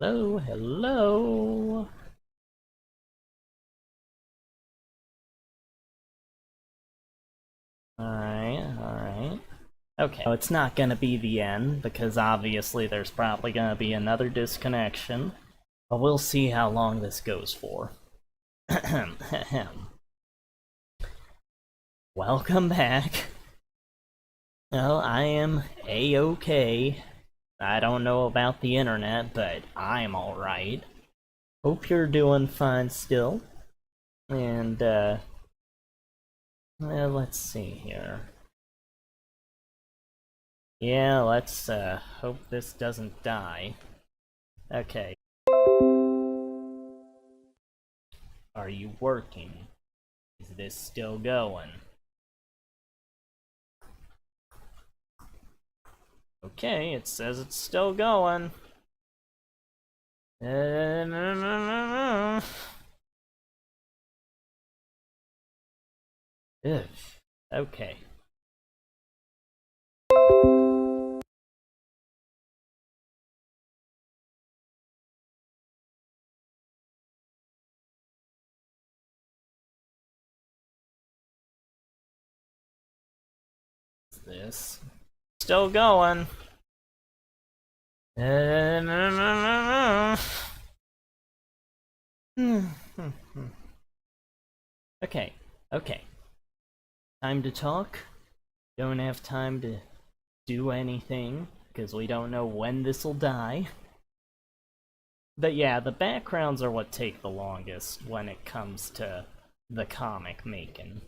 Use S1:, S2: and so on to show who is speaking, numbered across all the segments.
S1: Hello, hello. Alright. Okay, so it's not gonna be the end, because obviously there's probably gonna be another disconnection. But we'll see how long this goes for. Welcome back. Well, I am A-okay. I don't know about the internet, but I'm alright. Hope you're doing fine still. And, well, let's see here. Yeah, let's hope this doesn't die. Okay. Are you working? Is this still going? Okay, it says it's still going. Ugh. Okay. What's this? Still going. Okay, okay. Time to talk. Don't have time to do anything, because we don't know when this'll die. But yeah, the backgrounds are what take the longest when it comes to the comic making.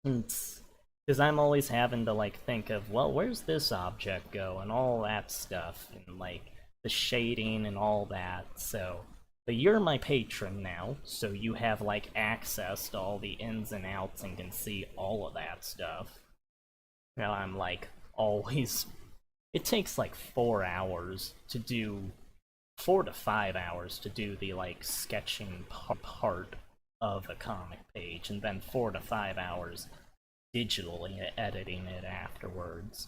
S1: Because I'm always having to like think of, well, where's this object go and all that stuff, and like the shading and all that. So, but you're my patron now, so you have like access to all the ins and outs and can see all of that stuff. Now I'm like always. It takes like 4 hours to do 4 to 5 hours to do the like sketching part of a comic page, and then 4 to 5 hours digitally editing it afterwards.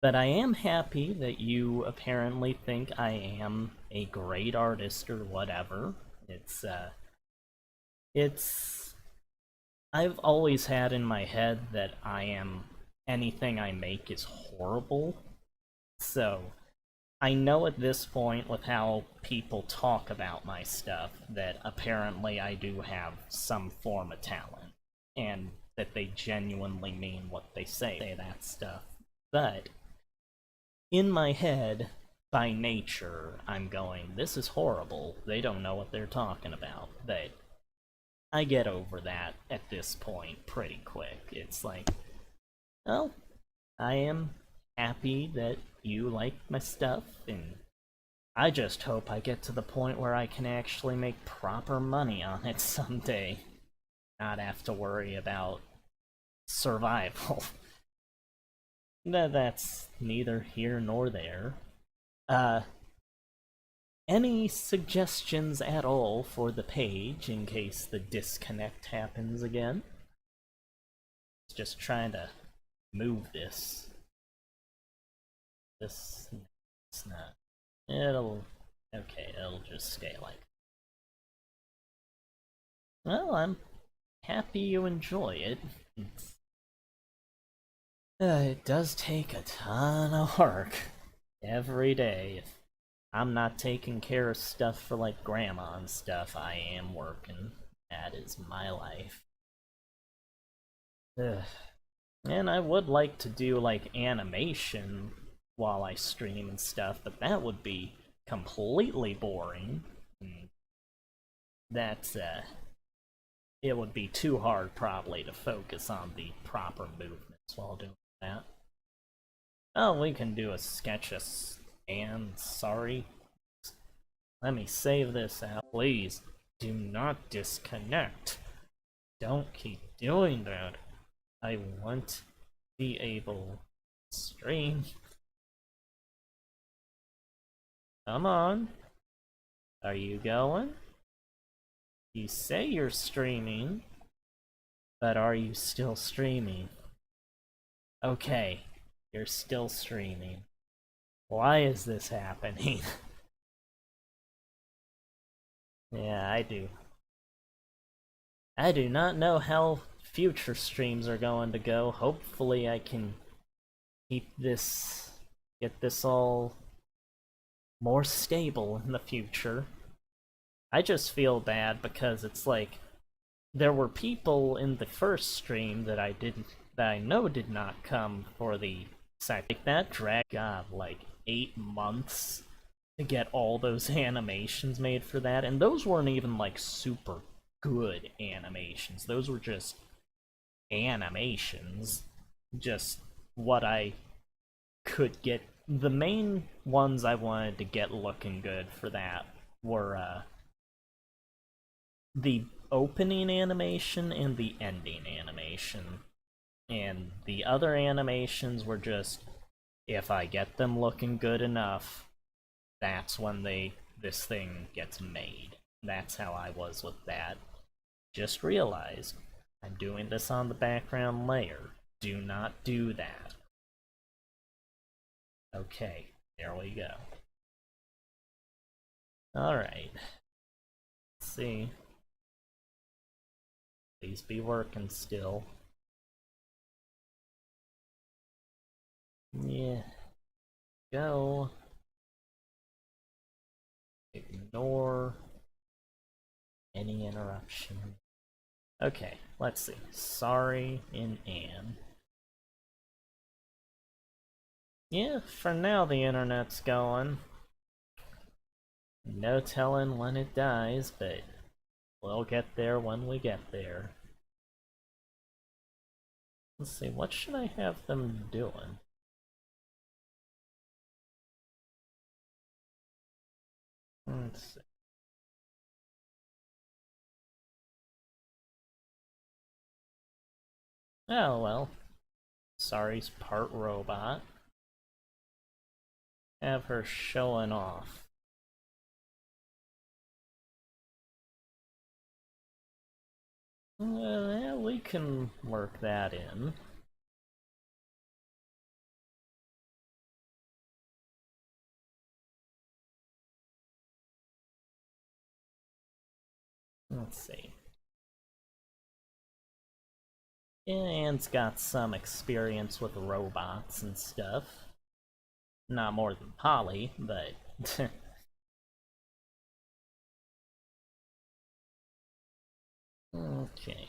S1: But I am happy that you apparently think I am a great artist or whatever. It's I've always had in my head that anything I make is horrible. So I know at this point, with how people talk about my stuff, that apparently I do have some form of talent, and that they genuinely mean what they say that stuff. But in my head, by nature, I'm going, this is horrible, they don't know what they're talking about. But I get over that at this point pretty quick. It's like, oh, I am happy that you like my stuff, and I just hope I get to the point where I can actually make proper money on it someday. Not have to worry about survival. That's neither here nor there. Uh, any suggestions at all for the page in case the disconnect happens again? Just trying to move this. It's not. Okay, it'll just stay like. Well, I'm happy you enjoy it. It does take a ton of work every day. If I'm not taking care of stuff for like grandma and stuff, I am working. That is my life. Ugh. And I would like to do like animation while I stream and stuff, but that would be completely boring. And that's it would be too hard probably to focus on the proper movements while doing that. Oh, we can do a sketch of and sorry. Let me save this out. Please do not disconnect. Don't keep doing that. I want to be able to stream. Come on. Are you going? You say you're streaming, But are you still streaming? Okay, you're still streaming. Why is this happening? Yeah, I do. I do not know how future streams are going to go. Hopefully I can keep this, get this all more stable in the future. I just feel bad because it's like, there were people in the first stream that I know did not come for the second. Like, that dragged, God, like 8 months to get all those animations made for that, and those weren't even like super good animations. Those were just animations. Just what I could get. The main ones I wanted to get looking good for that were the opening animation and the ending animation. And the other animations were just, if I get them looking good enough, that's when this thing gets made. That's how I was with that. Just realize, I'm doing this on the background layer. Do not do that. Okay, there we go. Alright. Let's see. Please be working still. Yeah. Go. Ignore any interruption. Okay, let's see. Sorry in Anne. Yeah, for now the internet's going. No telling when it dies, but we'll get there when we get there. Let's see, what should I have them doing? Let's see. Oh well. Sorry's part robot. Have her showing off. Yeah, we can work that in. Let's see. Yeah, Anne's got some experience with robots and stuff. Not more than Polly, but... Okay.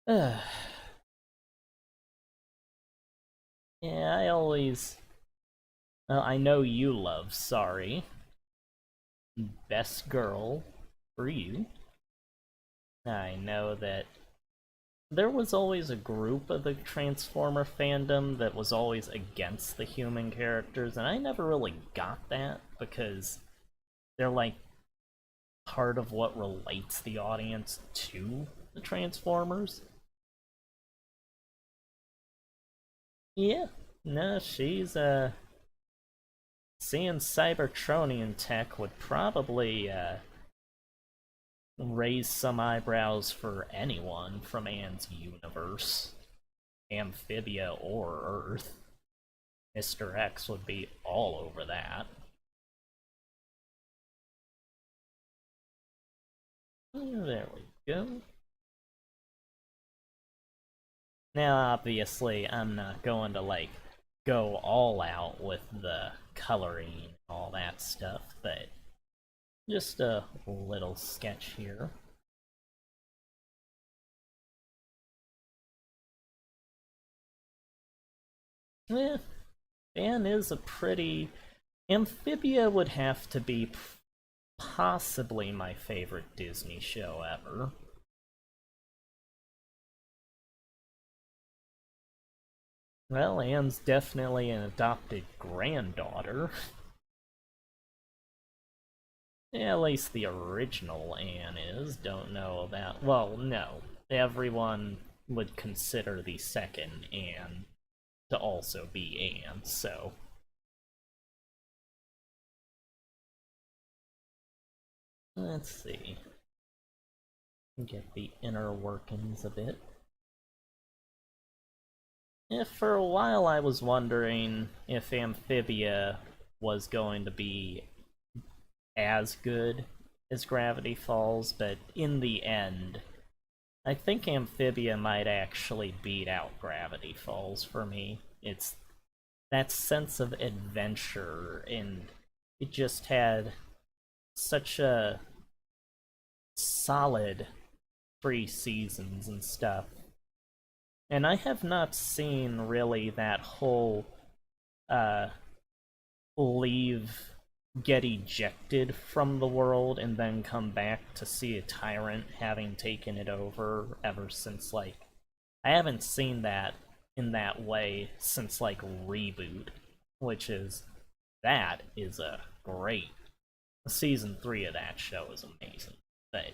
S1: Yeah, I always... Well, I know you love Sorry. Best girl for you. I know that there was always a group of the Transformer fandom that was always against the human characters, and I never really got that, because they're like part of what relates the audience to the Transformers. Yeah, no, she's seeing Cybertronian tech would probably raise some eyebrows for anyone from Anne's universe. Amphibia or Earth. Mr. X would be all over that. There we go. Now, obviously, I'm not going to, like, go all out with the coloring and all that stuff, but just a little sketch here. Eh, Anne is a pretty... Amphibia would have to be possibly my favorite Disney show ever. Well, Anne's definitely an adopted granddaughter. Yeah, at least the original Anne is. Don't know about... Well, no. Everyone would consider the second Anne to also be Anne, so... Let's see. Get the inner workings of it. If for a while I was wondering if Amphibia was going to be as good as Gravity Falls, but in the end, I think Amphibia might actually beat out Gravity Falls for me. It's that sense of adventure, and it just had such a solid 3 seasons and stuff. And I have not seen really that whole uh leave, get ejected from the world, and then come back to see a tyrant having taken it over ever since, like, I haven't seen that in that way since, like, Reboot, which is, that is a great, season 3 of that show is amazing. But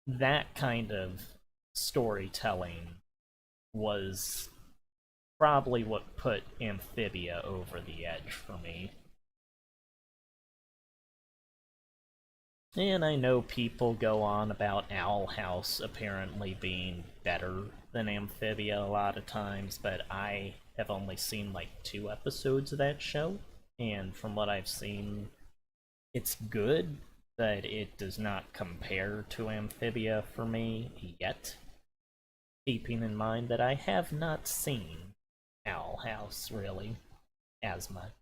S1: that kind of storytelling was probably what put Amphibia over the edge for me. And I know people go on about Owl House apparently being better than Amphibia a lot of times, but I have only seen like 2 episodes of that show, and from what I've seen, it's good, but it does not compare to Amphibia for me yet. Keeping in mind that I have not seen Owl House really as much.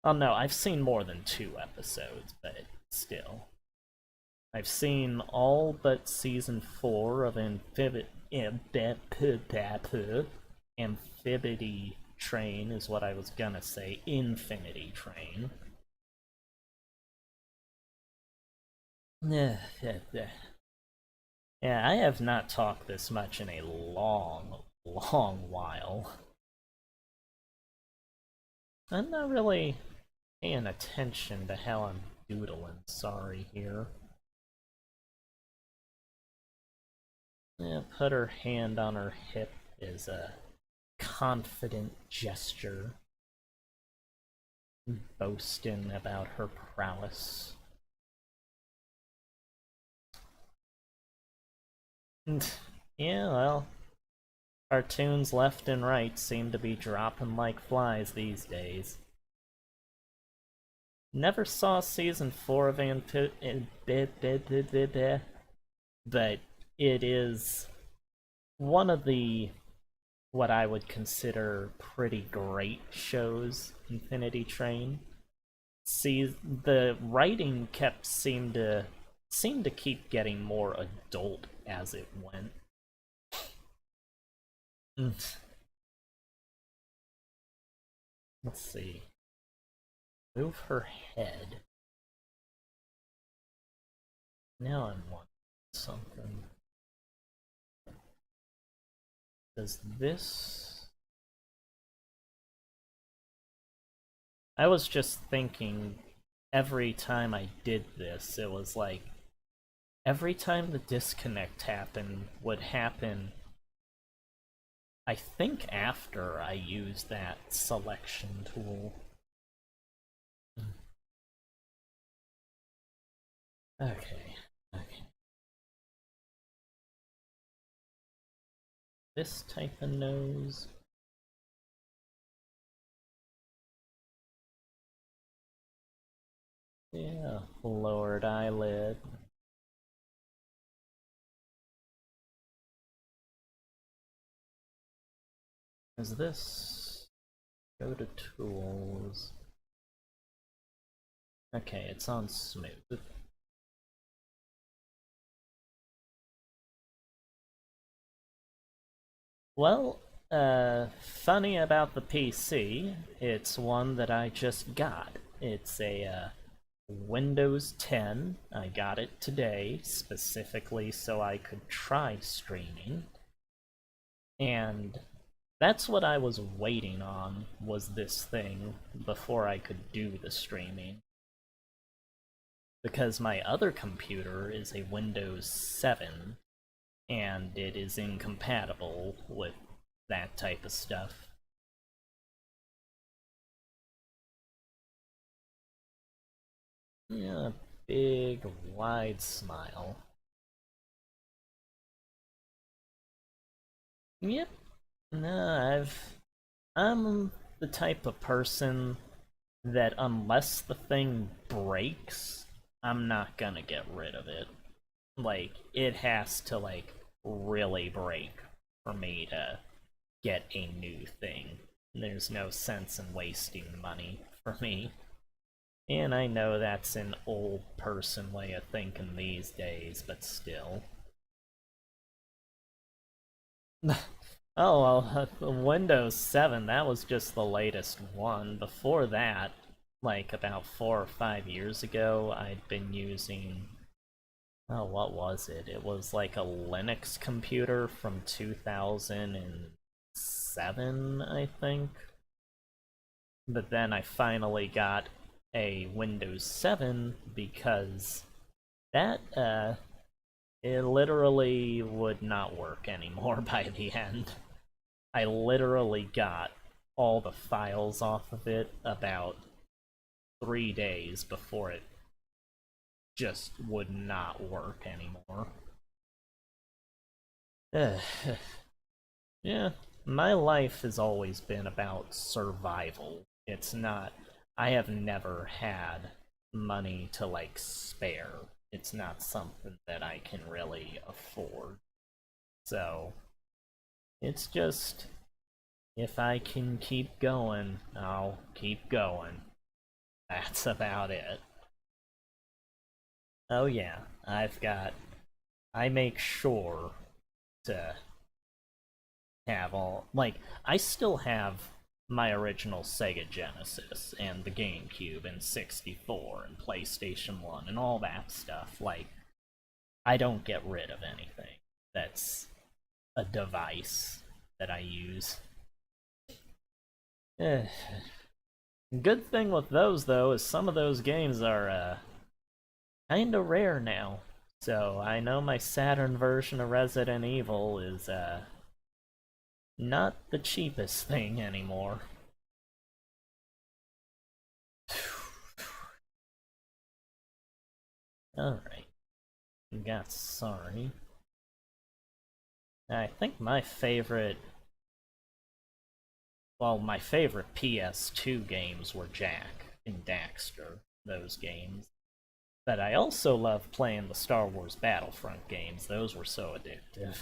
S1: Oh no, I've seen more than 2 episodes, but still. I've seen all but season 4 of Amphibity Train is what I was gonna say. Infinity Train. Yeah, I have not talked this much in a long, long while. I'm not really paying attention to how I'm doodling, sorry here. Yeah, put her hand on her hip is a confident gesture, boasting about her prowess. Yeah, well, cartoons left and right seem to be dropping like flies these days. Never saw season 4 of but it is one of the what I would consider pretty great shows, Infinity Train. See, the writing kept seemed to keep getting more adult as it went. Let's see. Move her head. Now I'm wanting something. Does this... I was just thinking every time I did this, it was like every time the disconnect happened would happen, I think, after I used that selection tool. Okay. This type of nose. Yeah, lowered eyelid. Is this... Go to tools. Okay, it's on smooth. Well, funny about the PC, it's one that I just got. It's a Windows 10. I got it today, specifically so I could try streaming. And that's what I was waiting on, was this thing, before I could do the streaming. Because my other computer is a Windows 7, and it is incompatible with that type of stuff. Yeah, big, wide smile. Yep. No, I'm the type of person that unless the thing breaks, I'm not gonna get rid of it. Like, it has to, like, really break for me to get a new thing. There's no sense in wasting money for me. And I know that's an old person way of thinking these days, but still. Oh, well, Windows 7, that was just the latest one. Before that, like about 4 or 5 years ago, I'd been using... Oh, what was it? It was like a Linux computer from 2007, I think. But then I finally got a Windows 7 because that, it literally would not work anymore by the end. I literally got all the files off of it about 3 days before it just would not work anymore. Yeah, my life has always been about survival. It's not... I have never had money to, like, spare. It's not something that I can really afford. So, it's just... if I can keep going, I'll keep going. That's about it. Oh yeah, I make sure to have all... like, I still have my original Sega Genesis and the GameCube and 64 and PlayStation 1 and all that stuff. Like, I don't get rid of anything that's a device that I use. Good thing with those, though, is some of those games are kinda rare now. So I know my Saturn version of Resident Evil is not the cheapest thing anymore. Alright. Got sorry. I think my favorite... well, my favorite PS2 games were Jak and Daxter, those games. But I also love playing the Star Wars Battlefront games. Those were so addictive.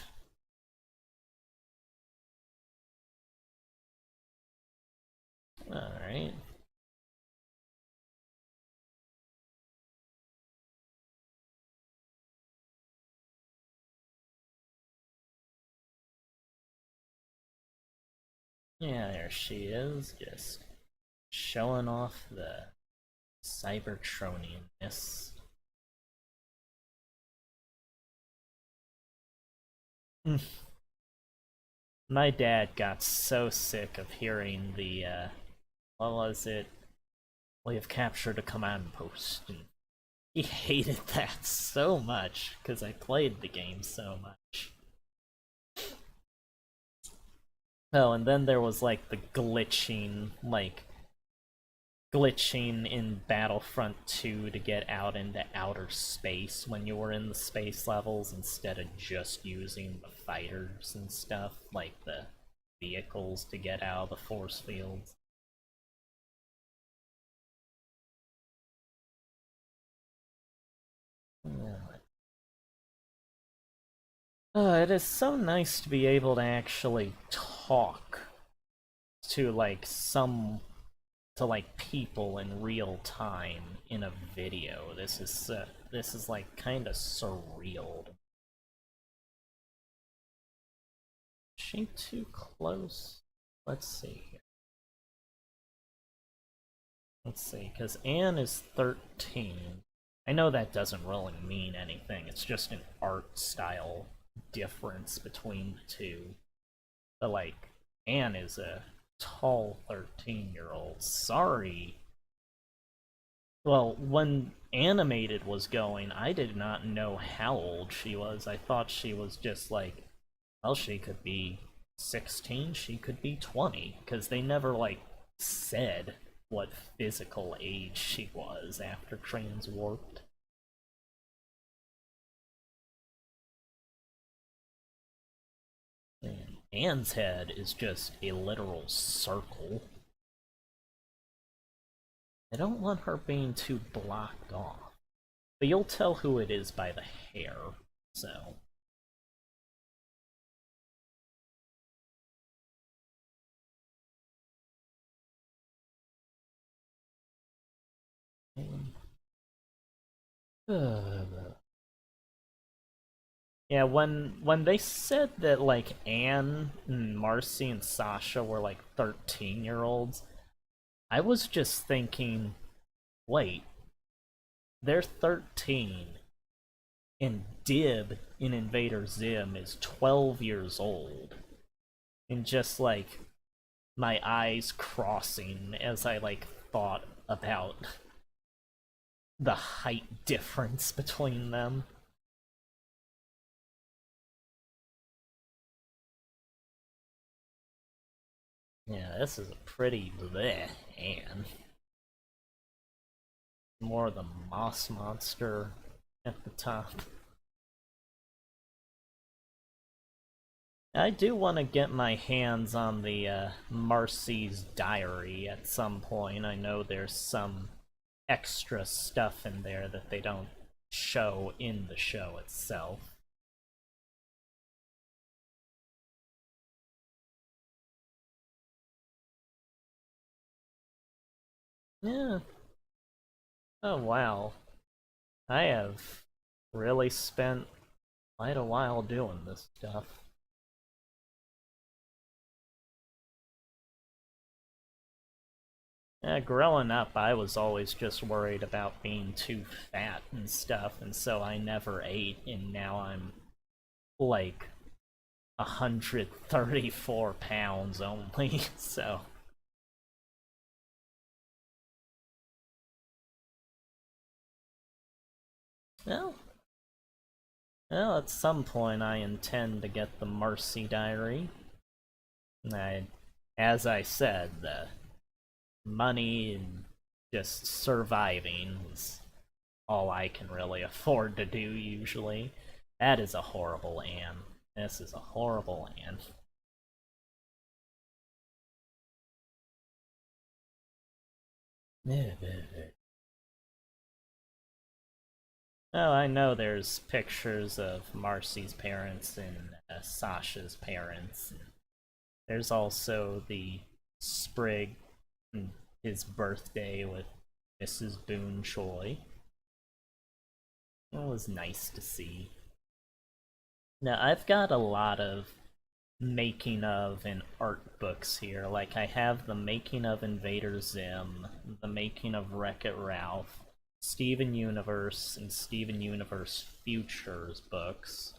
S1: Alright. Yeah, there she is, just showing off the Cybertronianness. My dad got so sick of hearing the, what was it? We have captured a command post. And he hated that so much, because I played the game so much. Oh, and then there was, like, the glitching in Battlefront 2 to get out into outer space when you were in the space levels instead of just using the fighters and stuff, like the vehicles to get out of the force fields. It is so nice to be able to actually talk to, like, to, like, people in real time in a video. This is like kind of surreal. Is she too close? Let's see here. Let's see, because Anne is 13. I know that doesn't really mean anything. It's just an art style difference between the two. But, like, Anne is a tall 13-year-old. Sorry. Well, when Animated was going, I did not know how old she was. I thought she was just like, well, she could be 16, she could be 20, because they never, like, said what physical age she was after transwarped. And Anne's head is just a literal circle. I don't want her being too blocked off. But you'll tell who it is by the hair, so... Yeah, when they said that, like, Anne and Marcy and Sasha were, like, 13-year-olds, I was just thinking, wait, they're 13, and Dib in Invader Zim is 12 years old. And just, like, my eyes crossing as I, like, thought about the height difference between them. Yeah, this is a pretty bleh, and more of the moss monster at the top. I do want to get my hands on the Marcy's diary at some point. I know there's some extra stuff in there that they don't show in the show itself. Yeah. Oh wow. I have really spent quite a while doing this stuff. Growing up, I was always just worried about being too fat and stuff, and so I never ate, and now I'm like 134 pounds only, so... Well, at some point I intend to get the Marcy Diary. As I said, the money and just surviving is all I can really afford to do usually. That is a horrible Anne. This is a horrible Anne. Oh, I know there's pictures of Marcy's parents and Sasha's parents. There's also the Sprig and his birthday with Mrs. Boone Choi. It was nice to see. Now, I've got a lot of making of and art books here. Like, I have the making of Invader Zim, the making of Wreck-It Ralph, Steven Universe, and Steven Universe Futures books,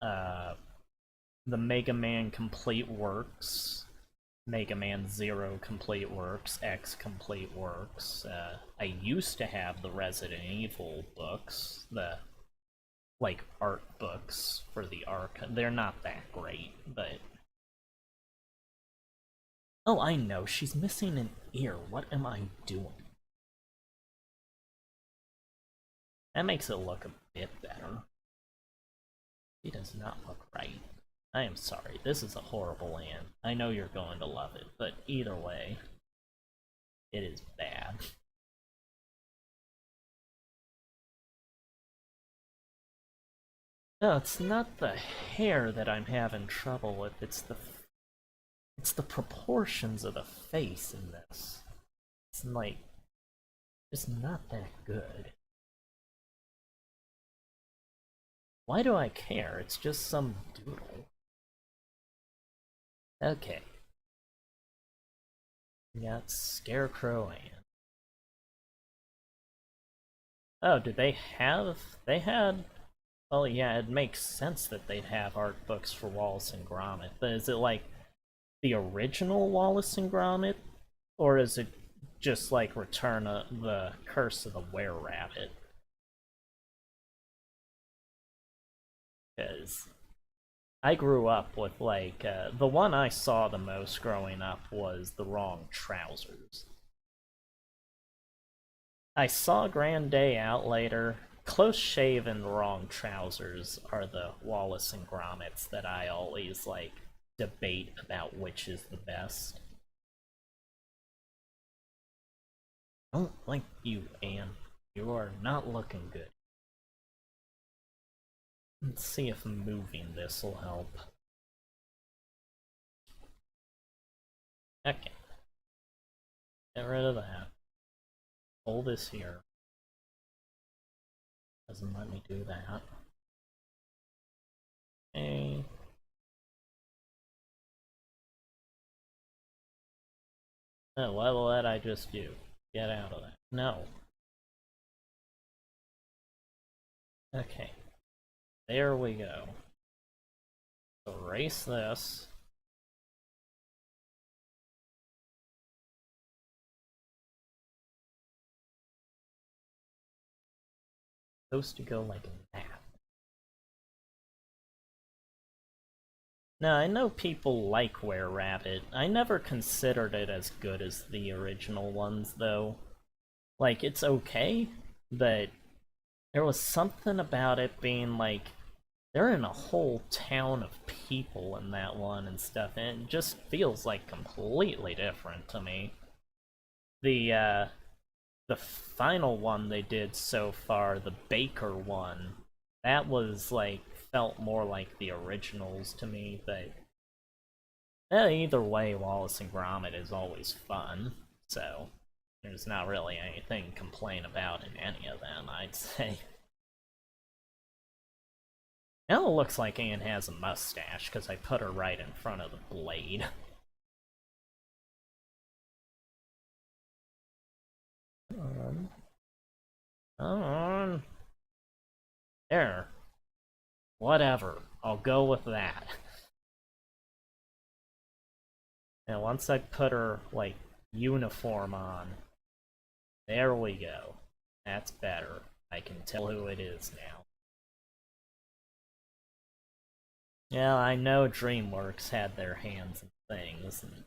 S1: the Mega Man Complete Works, Mega Man Zero Complete Works, X Complete Works. I used to have the Resident Evil books, the like art books for the arc. They're not that great, but... Oh, I know, she's missing an ear. What am I doing? That makes it look a bit better. She does not look right. I am sorry, this is a horrible Anne. I know you're going to love it, but either way, it is bad. No, it's not the hair that I'm having trouble with, it's the proportions of the face in this. It's like, it's not that good. Why do I care? It's just some doodle. Okay. We got Scarecrow Anne. Oh, did they have... They had... Well, yeah, it makes sense that they'd have art books for Wallace and Gromit, but is it like the original Wallace and Gromit? Or is it just like Return of the Curse of the Were-Rabbit? Because I grew up with, like, the one I saw the most growing up was The Wrong Trousers. I saw Grand Day Out later. Close Shave and The Wrong Trousers are the Wallace and Gromits that I always, like, debate about which is the best. I don't like you, Anne. You are not looking good. Let's see if moving this will help. Okay. Get rid of that. Hold this here. Doesn't let me do that. Okay. Oh, what did I just do? Get out of that. No. Okay. There we go. Erase this. Supposed to go like that. Now, I know people like Were Rabbit. I never considered it as good as the original ones, though. Like, it's okay, but there was something about it being like, they're in a whole town of people in that one and stuff, and it just feels like completely different to me. The final one they did so far, the Baker one, that was like, felt more like the originals to me, but either way, Wallace and Gromit is always fun, so there's not really anything to complain about in any of them, I'd say. Now it looks like Anne has a mustache, because I put her right in front of the blade. Come on. There. Whatever. I'll go with that. And once I put her, like, uniform on, there we go. That's better. I can tell who it is now. Yeah, I know DreamWorks had their hands in things. And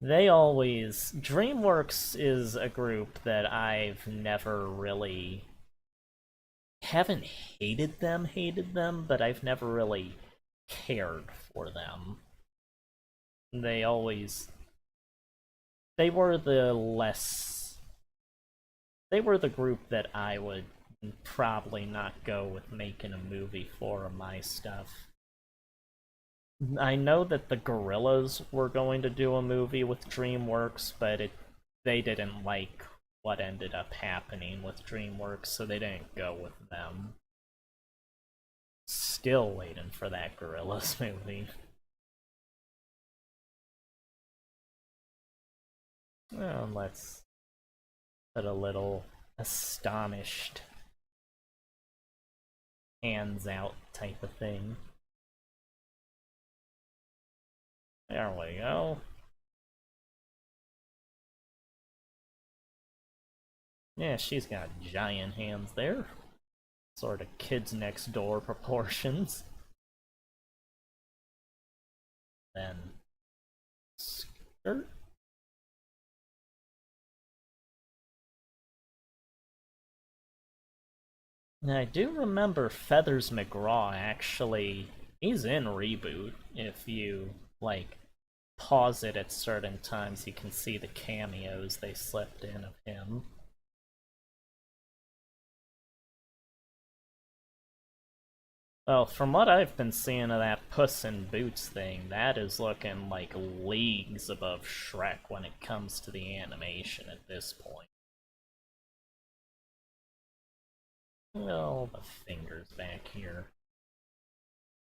S1: they always... DreamWorks is a group that I've never really... haven't hated them, but I've never really cared for them. They always... they were the less... they were the group that I would probably not go with making a movie for my stuff. I know that the Gorillas were going to do a movie with DreamWorks, but they didn't like what ended up happening with DreamWorks, so they didn't go with them. Still waiting for that Gorillas movie. Well, let's put a little astonished hands out type of thing. There we go. Yeah, she's got giant hands there. Sort of kids next door proportions. Then skirt. Now, I do remember Feathers McGraw actually, he's in Reboot. If you, like, pause it at certain times, you can see the cameos they slipped in of him. Well, from what I've been seeing of that Puss in Boots thing, that is looking like leagues above Shrek when it comes to the animation at this point. Oh, the fingers back here.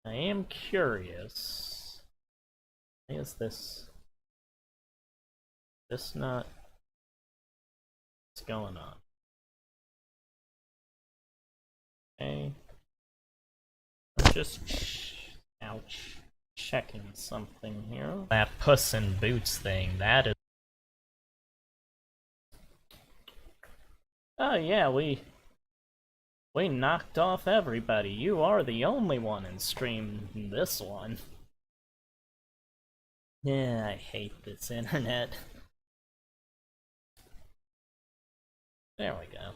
S1: I am curious. Is this not... what's going on? Okay. I'm just checking something here. That Puss in Boots thing, that is... oh yeah, we knocked off everybody. You are the only one in stream this one. Yeah, I hate this internet. There we go.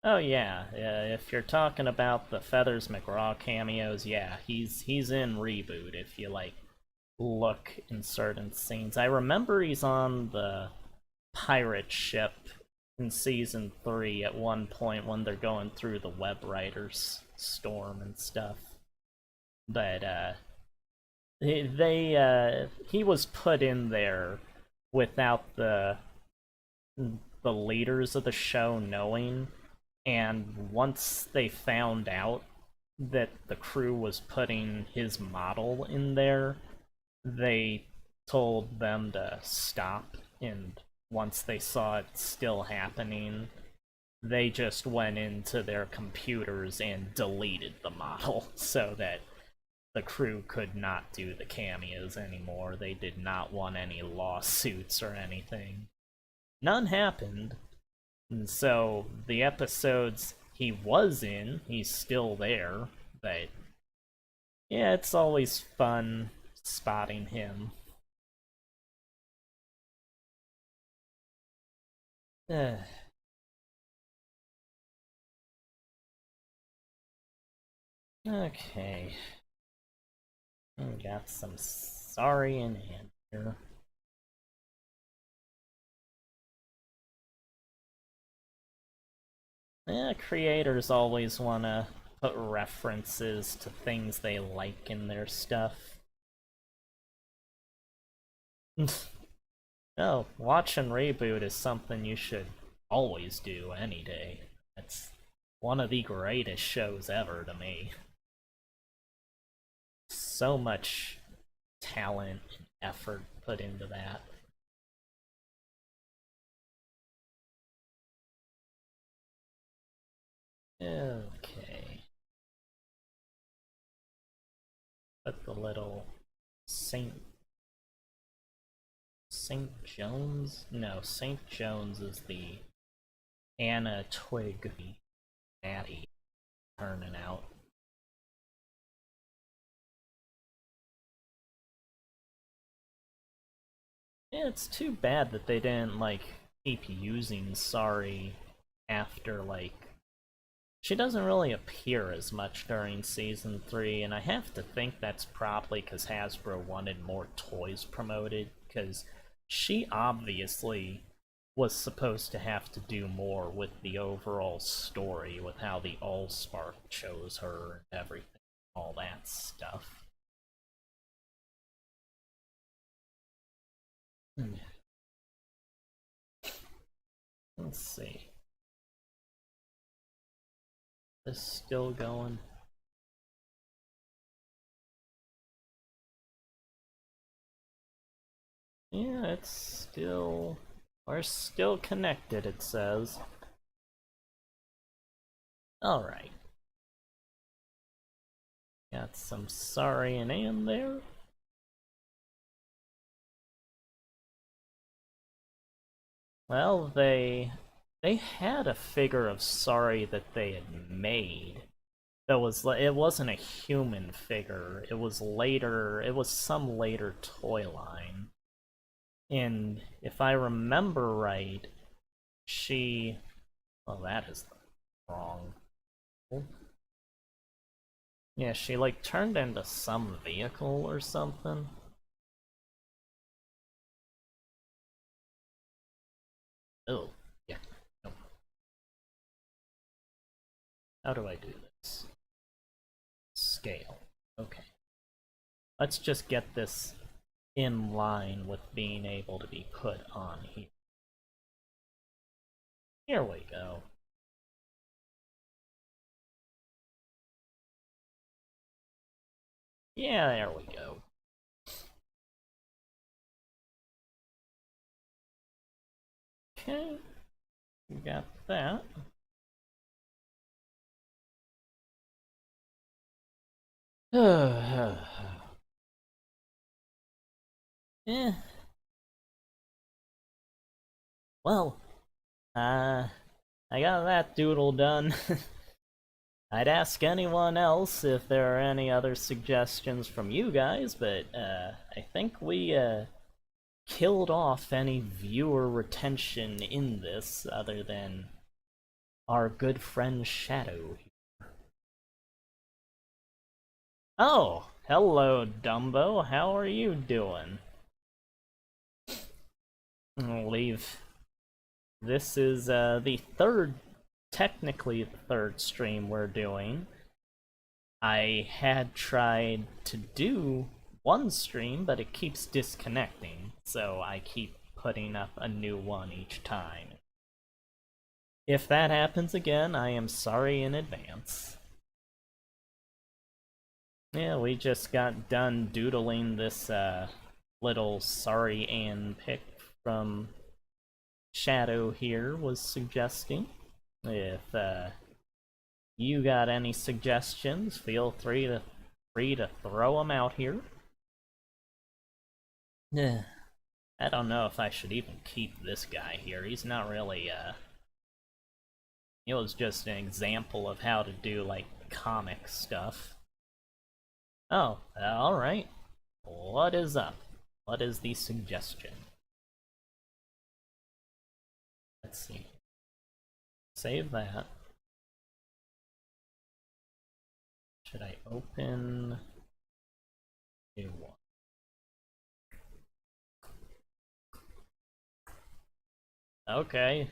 S1: Oh yeah, if you're talking about the Feathers McGraw cameos, yeah, he's in Reboot if you, like, look in certain scenes. I remember he's on the pirate ship in season 3 at one point when they're going through the web writers storm and stuff. But he was put in there without the leaders of the show knowing, and once they found out that the crew was putting his model in there, they told them to stop, and once they saw it still happening, they just went into their computers and deleted the model so that the crew could not do the cameos anymore. They did not want any lawsuits or anything. None happened, and so the episodes he was in, he's still there, but yeah, it's always fun spotting him. Okay. We got some sorry in hand here. Yeah, creators always want to put references to things they like in their stuff. Oh, watch and reboot is something you should always do any day. It's one of the greatest shows ever to me. So much talent and effort put into that. Okay. Put the little Saint Jones? No, St. Jones is the Anna Twig, Maddie turning out. Yeah, it's too bad that they didn't, like, keep using Sorry after, like... She doesn't really appear as much during Season 3, and I have to think that's probably because Hasbro wanted more toys promoted, because she obviously was supposed to have to do more with the overall story, with how the Allspark chose her and everything, all that stuff. Let's see. This still going? Yeah, it's still... We're still connected, it says. Alright. Got some Sorry and Ann there. Well, they had a figure of Sorry that they had made. That was, it wasn't a human figure. It was later. It was some later toy line. And if I remember right, she... Oh, that is wrong. Yeah, she like turned into some vehicle or something. Oh, yeah. No. How do I do this? Scale. Okay. Let's just get this in line with being able to be put on here. Here we go. Yeah, there we go. Okay, we got that. Eh. Well, I got that doodle done. I'd ask anyone else if there are any other suggestions from you guys, but I think we killed off any viewer retention in this other than our good friend Shadow. Oh, Hello, Dumbo. How are you doing? I'll leave. This is technically the third stream we're doing. I had tried to do one stream, but it keeps disconnecting, so I keep putting up a new one each time. If that happens again, I am sorry in advance. Yeah, we just got done doodling this little sorry Ann pic from Shadow here was suggesting. If you got any suggestions, feel free to throw them out here. Yeah, I don't know if I should even keep this guy here. He's not really he was just an example of how to do like comic stuff. Oh, alright. What is up? What is the suggestion? Let's see. Save that. Should I open a one? Okay,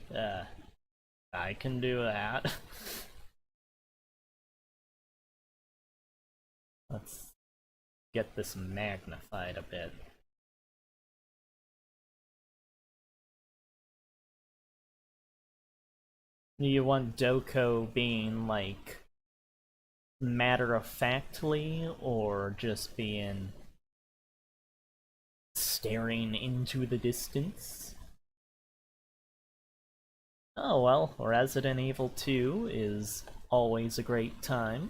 S1: I can do that. Let's get this magnified a bit. You want Doko being like matter-of-factly, or just being staring into the distance? Oh well, Resident Evil 2 is always a great time.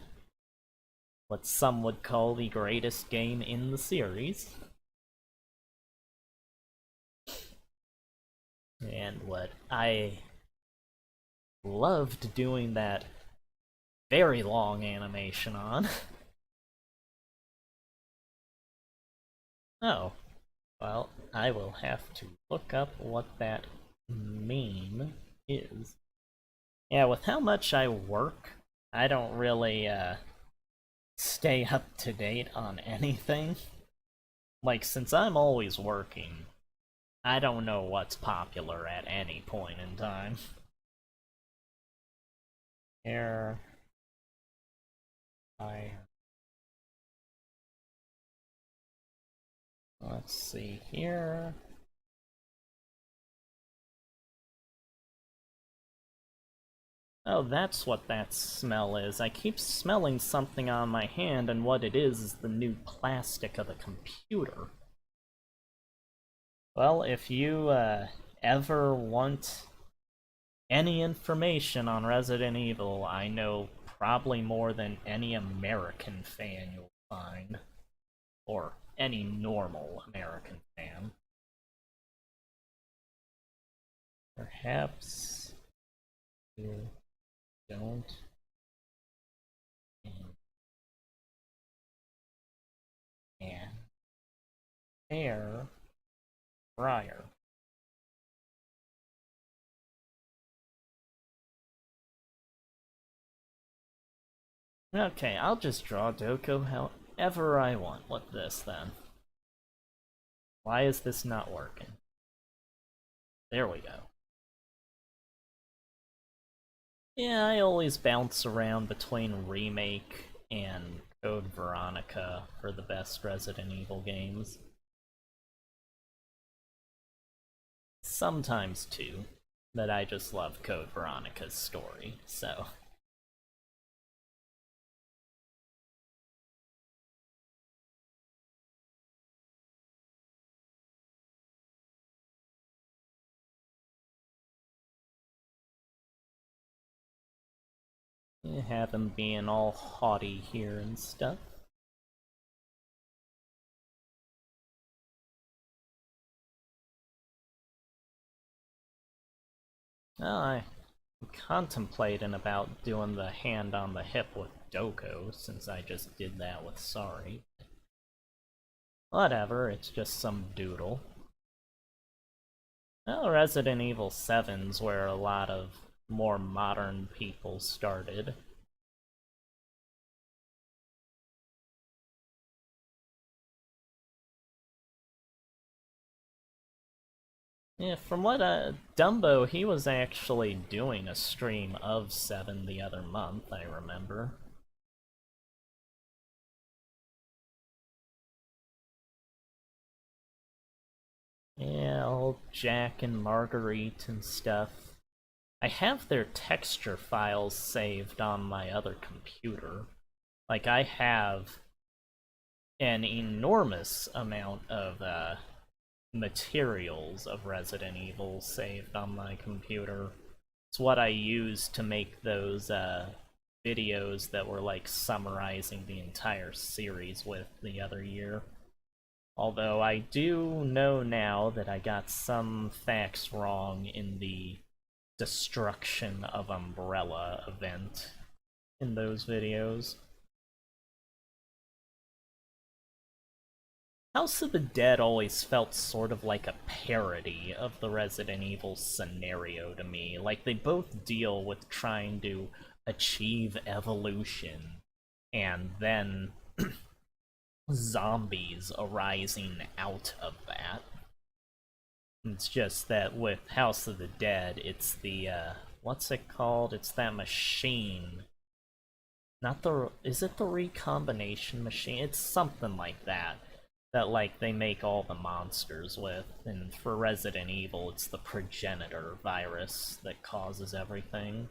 S1: What some would call the greatest game in the series. And what I loved doing that very long animation on. Oh, well, I will have to look up what that meme is. Yeah, with how much I work, I don't really, stay up to date on anything. Like, since I'm always working, I don't know what's popular at any point in time. Here... Let's see here... Oh, that's what that smell is. I keep smelling something on my hand, and what it is the new plastic of the computer. Well, if you ever want any information on Resident Evil, I know probably more than any American fan you'll find. Or any normal American fan. Perhaps you don't and air fryer. Okay, I'll just draw Doko however I want with this then. Why is this not working? There we go. Yeah, I always bounce around between Remake and Code Veronica for the best Resident Evil games. Sometimes two, but I just love Code Veronica's story, so... have him being all haughty here and stuff. Well, I'm contemplating about doing the hand on the hip with Doko, since I just did that with Sorry. Whatever, it's just some doodle. Well, Resident Evil 7's where a lot of more modern people started. Yeah, from what Dumbo, he was actually doing a stream of 7 the other month, I remember. Yeah, old Jack and Marguerite and stuff. I have their texture files saved on my other computer. Like, I have an enormous amount of materials of Resident Evil saved on my computer. It's what I used to make those videos that were like summarizing the entire series with the other year. Although I do know now that I got some facts wrong in the Destruction of Umbrella event in those videos. House of the Dead always felt sort of like a parody of the Resident Evil scenario to me. Like, they both deal with trying to achieve evolution, and then zombies arising out of that. It's just that with House of the Dead, it's the, what's it called? It's that machine. Not the, is it the recombination machine? It's something like that. That, like, they make all the monsters with. And for Resident Evil, it's the progenitor virus that causes everything.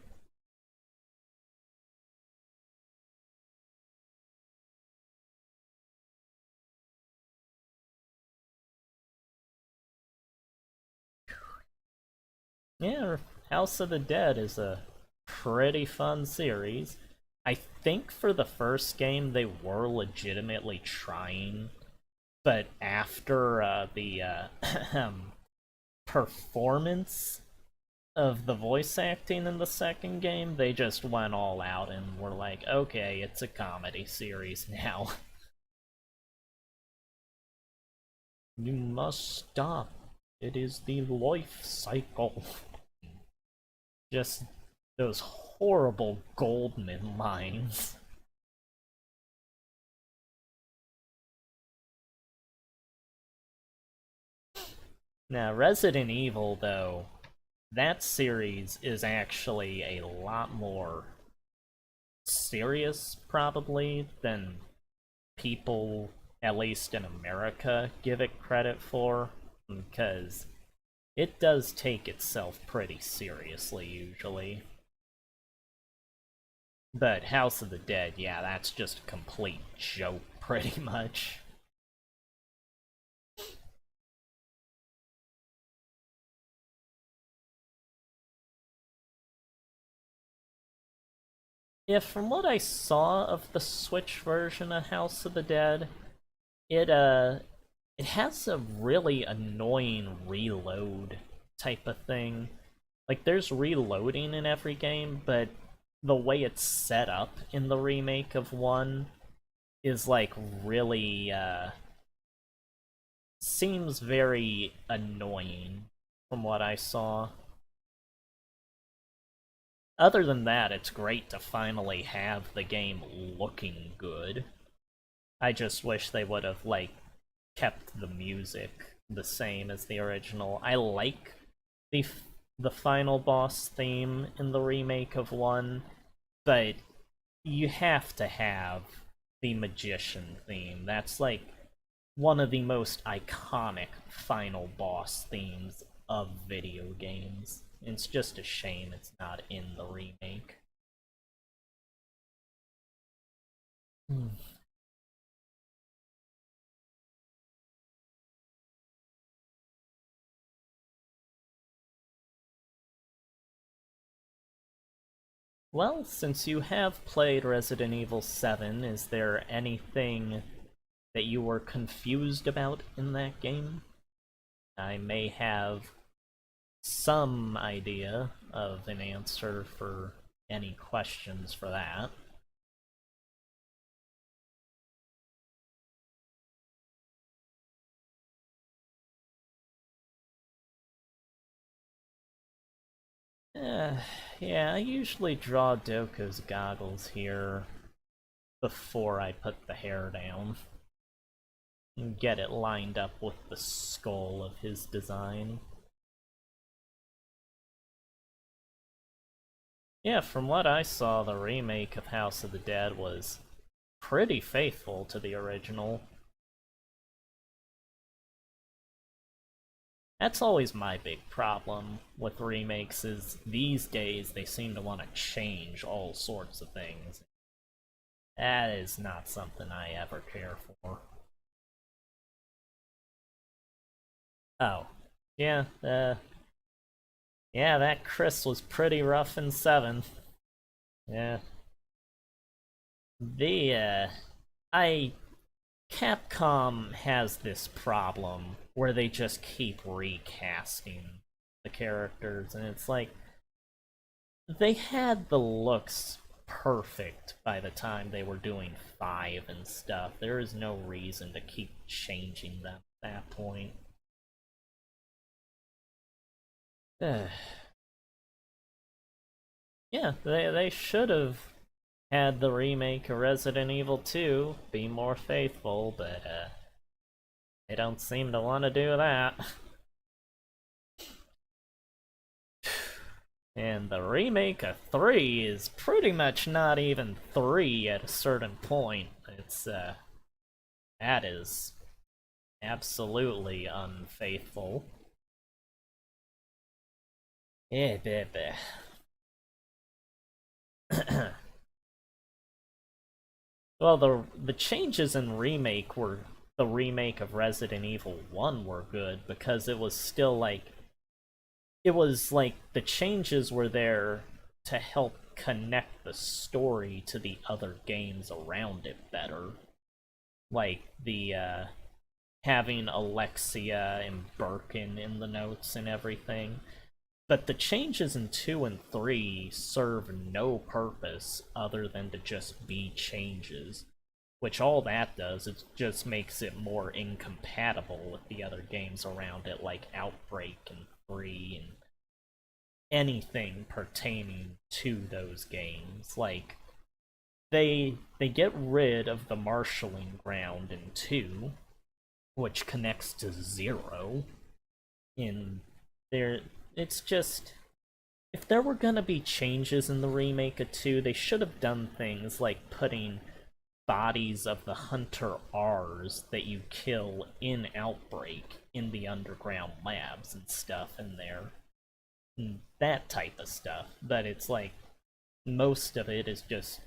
S1: Yeah, House of the Dead is a pretty fun series. I think for the first game they were legitimately trying, but after the performance of the voice acting in the second game, they just went all out and were like, okay, it's a comedy series now. You must stop. It is the life cycle. Just those horrible Goldman lines. Now, Resident Evil, though, that series is actually a lot more serious, probably, than people, at least in America, give it credit for, because it does take itself pretty seriously, usually. But House of the Dead, yeah, that's just a complete joke, pretty much. Yeah, from what I saw of the Switch version of House of the Dead, it it has a really annoying reload type of thing. Like, there's reloading in every game, but the way it's set up in the remake of 1 is like really seems very annoying from what I saw. Other than that, it's great to finally have the game looking good. I just wish they would have, like, kept the music the same as the original. I like the the final boss theme in the remake of 1, but you have to have the magician theme. That's like one of the most iconic final boss themes of video games. It's just a shame it's not in the remake. Hmm. Well, since you have played Resident Evil 7, is there anything that you were confused about in that game? I may have some idea of an answer for any questions for that. Eh, yeah, I usually draw Doko's goggles here before I put the hair down and get it lined up with the skull of his design. Yeah, from what I saw, the remake of House of the Dead was pretty faithful to the original. That's always my big problem with remakes, is these days they seem to want to change all sorts of things. That is not something I ever care for. Oh, yeah, yeah, that Chris was pretty rough in 7. Yeah. The, I Capcom has this problem where they just keep recasting the characters, and it's like they had the looks perfect by the time they were doing 5 and stuff. There is no reason to keep changing them at that point. Yeah, they should have had the remake of Resident Evil 2 be more faithful, but they don't seem to want to do that. And the remake of 3 is pretty much not even 3 at a certain point. It's, that is absolutely unfaithful. Yeah, baby. Well, the changes in remake were the remake of Resident Evil 1 were good because it was still like it was like the changes were there to help connect the story to the other games around it better. Like the having Alexia and Birkin in the notes and everything. But the changes in 2 and 3 serve no purpose other than to just be changes. Which all that does is just makes it more incompatible with the other games around it, like Outbreak and 3 and anything pertaining to those games. Like, they get rid of the marshalling ground in 2, which connects to 0. In there, it's just, if there were gonna be changes in the remake of 2, they should have done things like putting bodies of the Hunter R's that you kill in Outbreak in the underground labs and stuff in there. And that type of stuff. But it's like, most of it is just,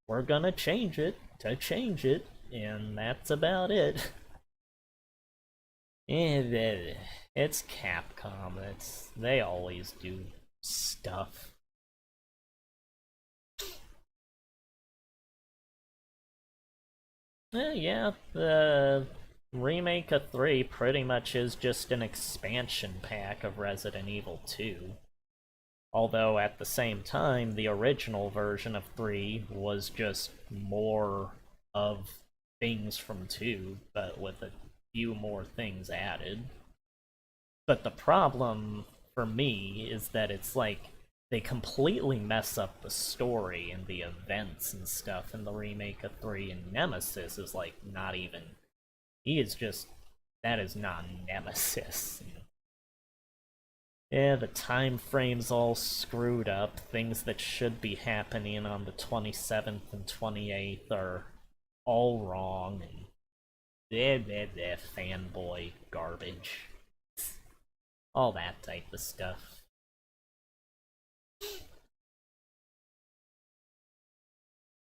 S1: we're gonna change it to change it, and that's about it. And it's Capcom. They always do stuff. Yeah, the remake of 3 pretty much is just an expansion pack of Resident Evil 2. Although at the same time, the original version of 3 was just more of things from 2, but with a few more things added. But the problem for me is that it's like they completely mess up the story and the events and stuff in the remake of 3, and Nemesis is like not even. He is just. That is not Nemesis. Yeah, the time frame's all screwed up. Things that should be happening on the 27th and 28th are all wrong, and fanboy garbage. All that type of stuff.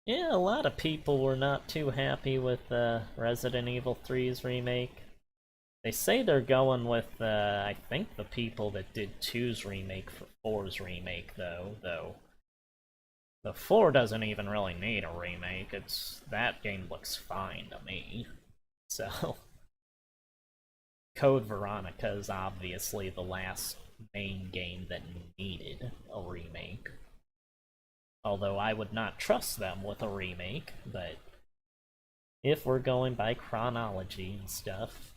S1: Yeah, a lot of people were not too happy with Resident Evil 3's remake. They say they're going with, I think, the people that did 2's remake for 4's remake, though. The 4 doesn't even really need a remake. That game looks fine to me. So, Code Veronica is obviously the last main game that needed a remake. Although I would not trust them with a remake, but if we're going by chronology and stuff,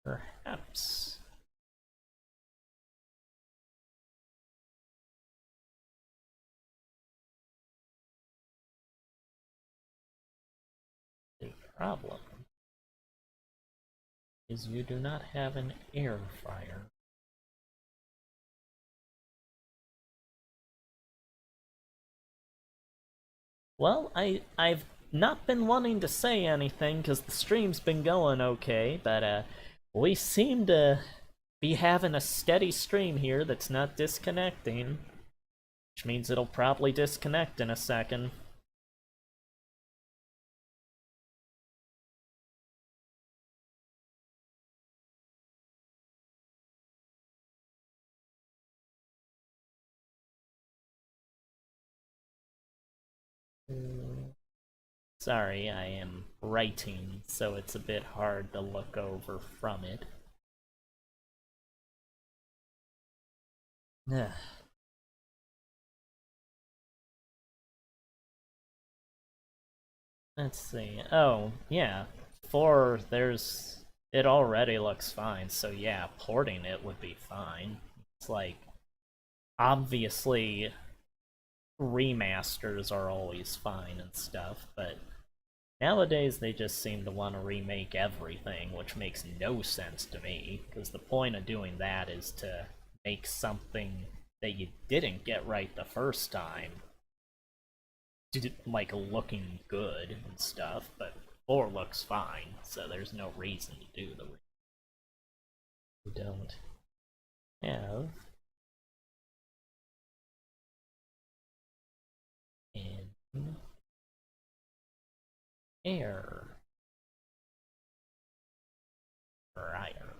S1: perhaps. The problem is you do not have an air fryer. Well, I've not been wanting to say anything because the stream's been going okay, but we seem to be having a steady stream here that's not disconnecting, which means it'll probably disconnect in a second. Sorry, I am writing, so it's a bit hard to look over from it. Let's see. Oh, yeah. 4, there's... It already looks fine, so yeah, porting it would be fine. It's like, obviously, remasters are always fine and stuff, but nowadays they just seem to want to remake everything, which makes no sense to me, because the point of doing that is to make something that you didn't get right the first time, like, looking good and stuff, but 4 looks fine, so there's no reason to do the we don't have an air fryer.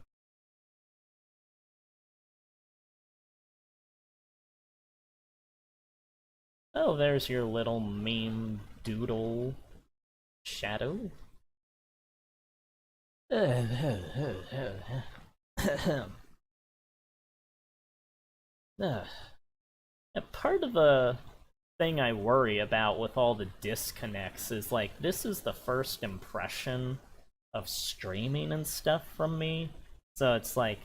S1: Oh, there's your little meme doodle shadow. Part of the thing I worry about with all the disconnects is like, this is the first impression of streaming and stuff from me. So it's like,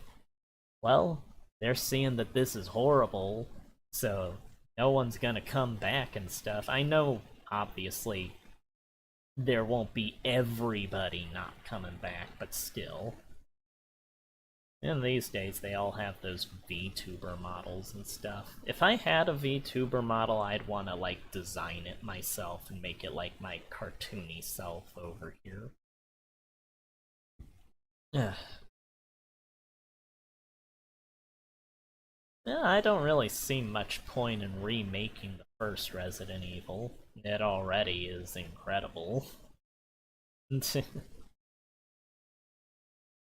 S1: well, they're seeing that this is horrible, so no one's gonna come back and stuff. I know, obviously, there won't be everybody not coming back, but still. And these days, they all have those VTuber models and stuff. If I had a VTuber model, I'd want to, like, design it myself and make it like my cartoony self over here. Yeah, I don't really see much point in remaking the first Resident Evil. It already is incredible.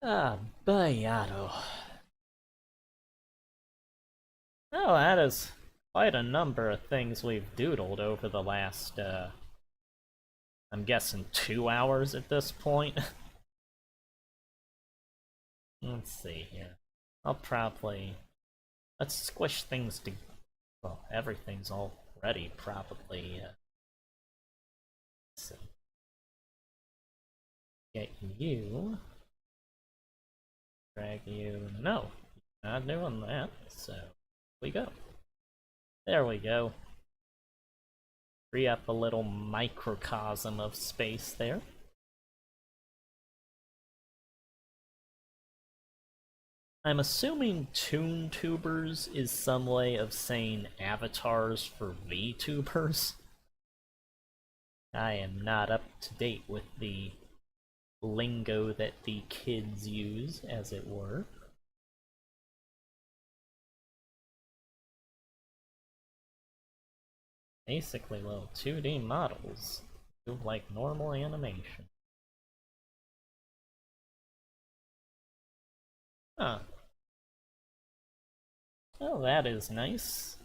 S1: Ah, Bayado. Oh, that is quite a number of things we've doodled over the last, I'm guessing 2 hours at this point. Let's see here. I'll probably... Let's squish things to... Well, everything's already probably, let's see. Get you... Drag you... No, not doing that, so... we go. There we go. Free up a little microcosm of space there. I'm assuming ToonTubers is some way of saying avatars for VTubers. I am not up to date with the lingo that the kids use, as it were. Basically, little 2D models move like normal animation. Huh. Oh, that is nice.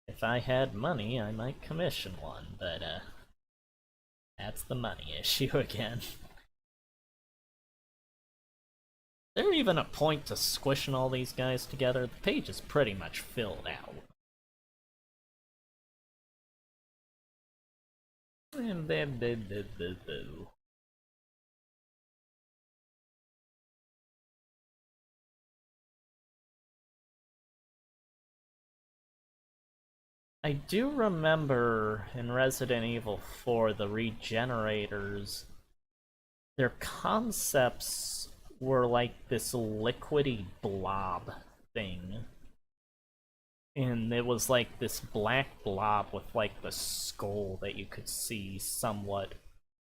S1: If I had money, I might commission one, but, that's the money issue again. Is there even a point to squishing all these guys together? The page is pretty much filled out. I do remember in Resident Evil 4, the regenerators, their concepts were like this liquidy blob thing. And it was like this black blob with like the skull that you could see somewhat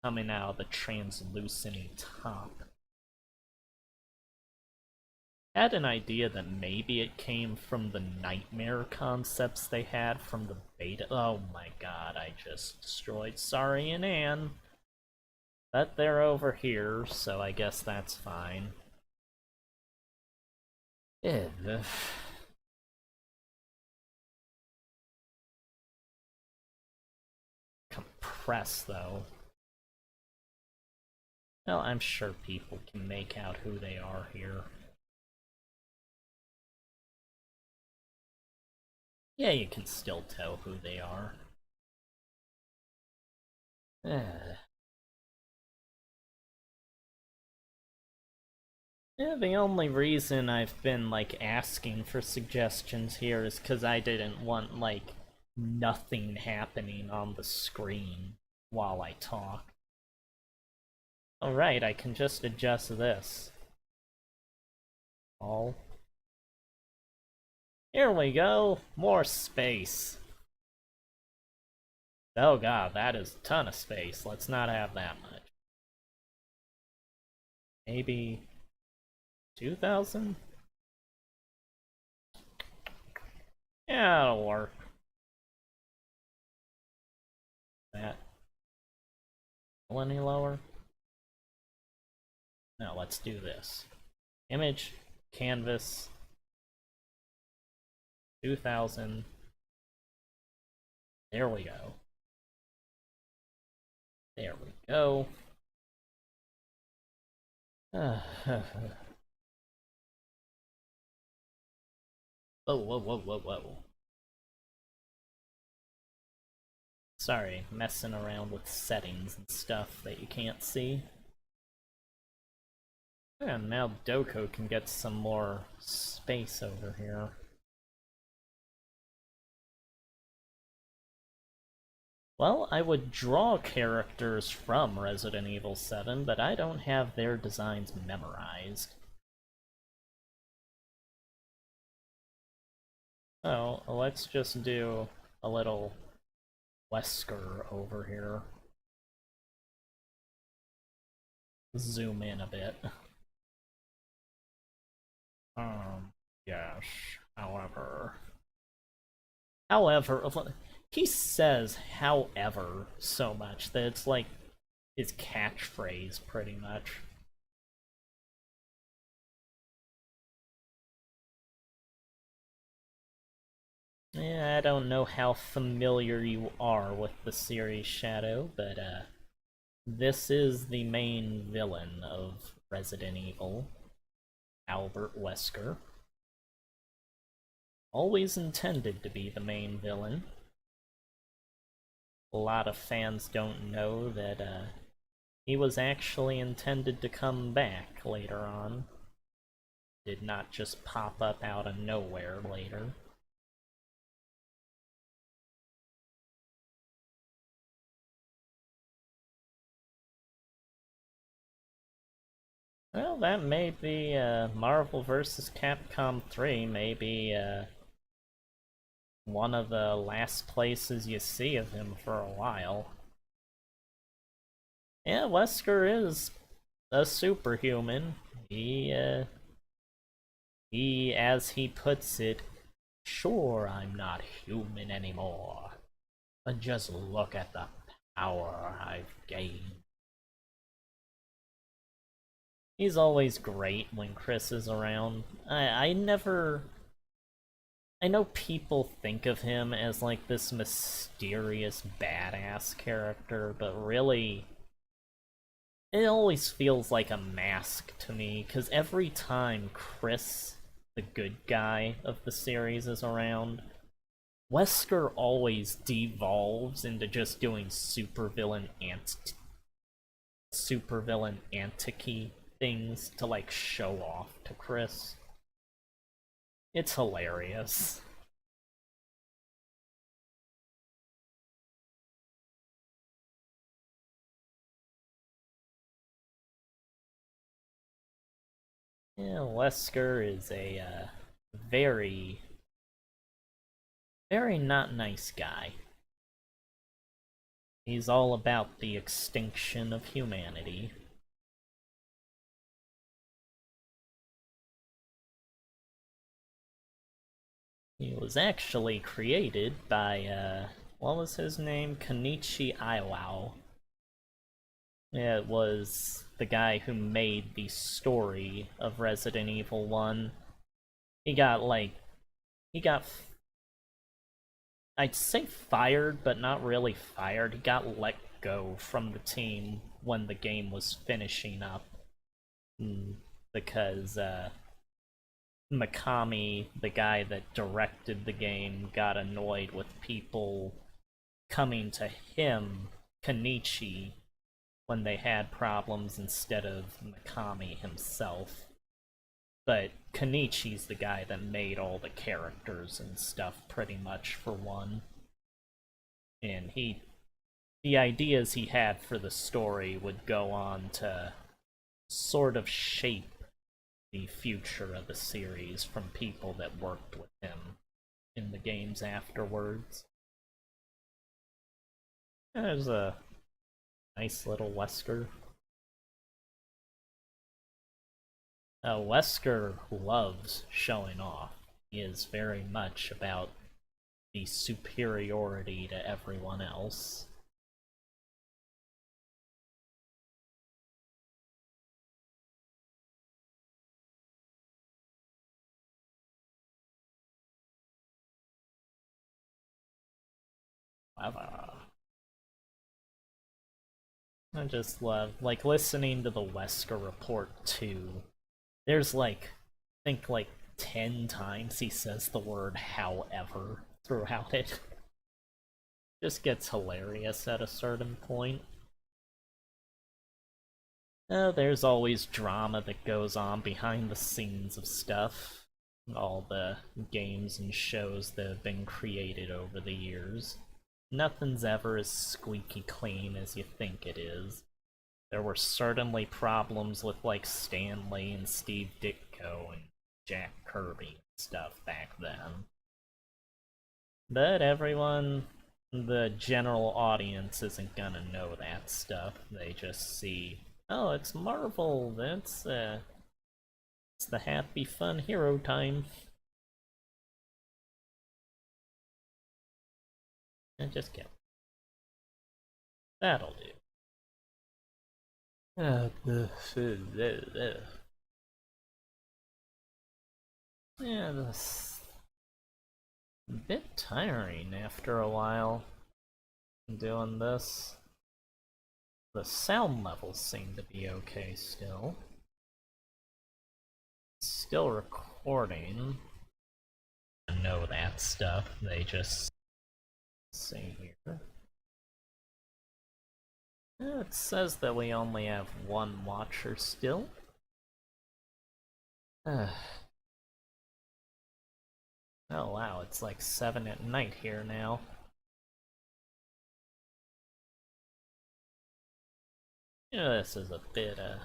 S1: coming out of the translucent top. I had an idea that maybe it came from the nightmare concepts they had from the beta. Oh my god, I just destroyed Sari and Anne. But they're over here, so I guess that's fine. Ugh. Compress, though. Well, I'm sure people can make out who they are here. Yeah, you can still tell who they are. Ugh. Yeah, the only reason I've been, like, asking for suggestions here is because I didn't want, like, nothing happening on the screen while I talk. Alright, I can just adjust this. All. Here we go! More space! Oh god, that is a ton of space. Let's not have that much. Maybe 2,000? Yeah, it'll work. That. Any lower? No, let's do this. Image, canvas, 2,000. There we go. There we go. Whoa, whoa, whoa, whoa, whoa. Sorry, messing around with settings and stuff that you can't see. And now Doko can get some more space over here. Well, I would draw characters from Resident Evil 7, but I don't have their designs memorized. So, let's just do a little Wesker over here. Zoom in a bit. Yes, however... he says however so much that it's like his catchphrase, pretty much. Yeah, I don't know how familiar you are with the series, Shadow, but this is the main villain of Resident Evil, Albert Wesker. Always intended to be the main villain. A lot of fans don't know that he was actually intended to come back later on. Did not just pop up out of nowhere later. Well, that may be Marvel vs. Capcom 3, maybe one of the last places you see of him for a while. Yeah, Wesker is a superhuman. He, as he puts it, sure, I'm not human anymore, but just look at the power I've gained. He's always great when Chris is around. I never... I know people think of him as like this mysterious badass character, but really... it always feels like a mask to me, because every time Chris, the good guy of the series, is around, Wesker always devolves into just doing supervillain antic-y things to like show off to Chris. It's hilarious. Yeah, Wesker is a very Very not nice guy. He's all about the extinction of humanity. He was actually created by, what was his name? Kenichi Iwao. It was the guy who made the story of Resident Evil 1. He got, I'd say fired, but not really fired. He got let go from the team when the game was finishing up. Because, Mikami, the guy that directed the game, got annoyed with people coming to him, Kenichi, when they had problems instead of Mikami himself. But Kenichi's the guy that made all the characters and stuff pretty much for one. And the ideas he had for the story would go on to sort of shape the future of the series from people that worked with him in the games afterwards. There's a nice little Wesker. Wesker loves showing off. He is very much about the superiority to everyone else. I just love, listening to the Wesker report too. There's I think 10 times he says the word however throughout it. Just gets hilarious at a certain point. There's always drama that goes on behind the scenes of stuff. All the games and shows that have been created over the years. Nothing's ever as squeaky clean as you think it is. There were certainly problems with Stan Lee and Steve Ditko and Jack Kirby and stuff back then. But everyone, the general audience, isn't gonna know that stuff. They just see, oh, it's Marvel, it's the happy fun hero time. And just get that'll do. Yeah, this a bit tiring after a while doing this. The sound levels seem to be okay still. Still recording. I know that stuff. They just see here. It says that we only have one watcher still. Oh wow, it's 7 at night here now. Yeah, this is a bit, a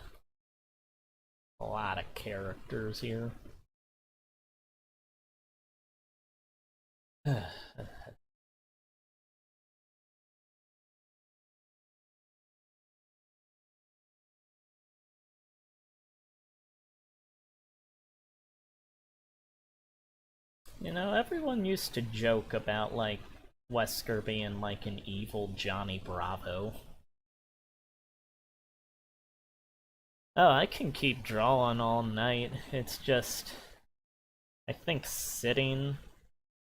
S1: lot of characters here. You know, everyone used to joke about, Wesker being an evil Johnny Bravo. Oh, I can keep drawing all night. It's just, I think sitting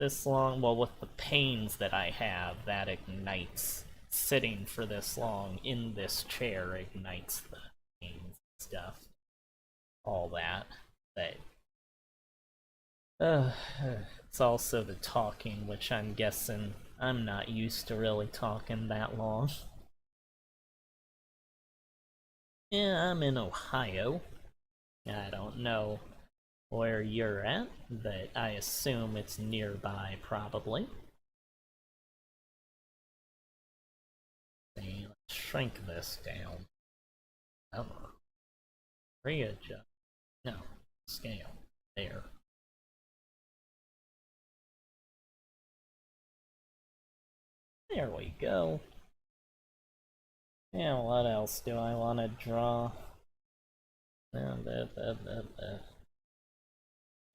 S1: this long, well, with the pains that I have, that ignites. Sitting for this long in this chair ignites the pains and stuff. All that. But it's also the talking, which I'm guessing I'm not used to really talking that long. Yeah, I'm in Ohio. I don't know where you're at, but I assume it's nearby, probably. Okay, let's shrink this down. Oh. Readjust. No. Scale. There. There we go. Yeah, what else do I want to draw?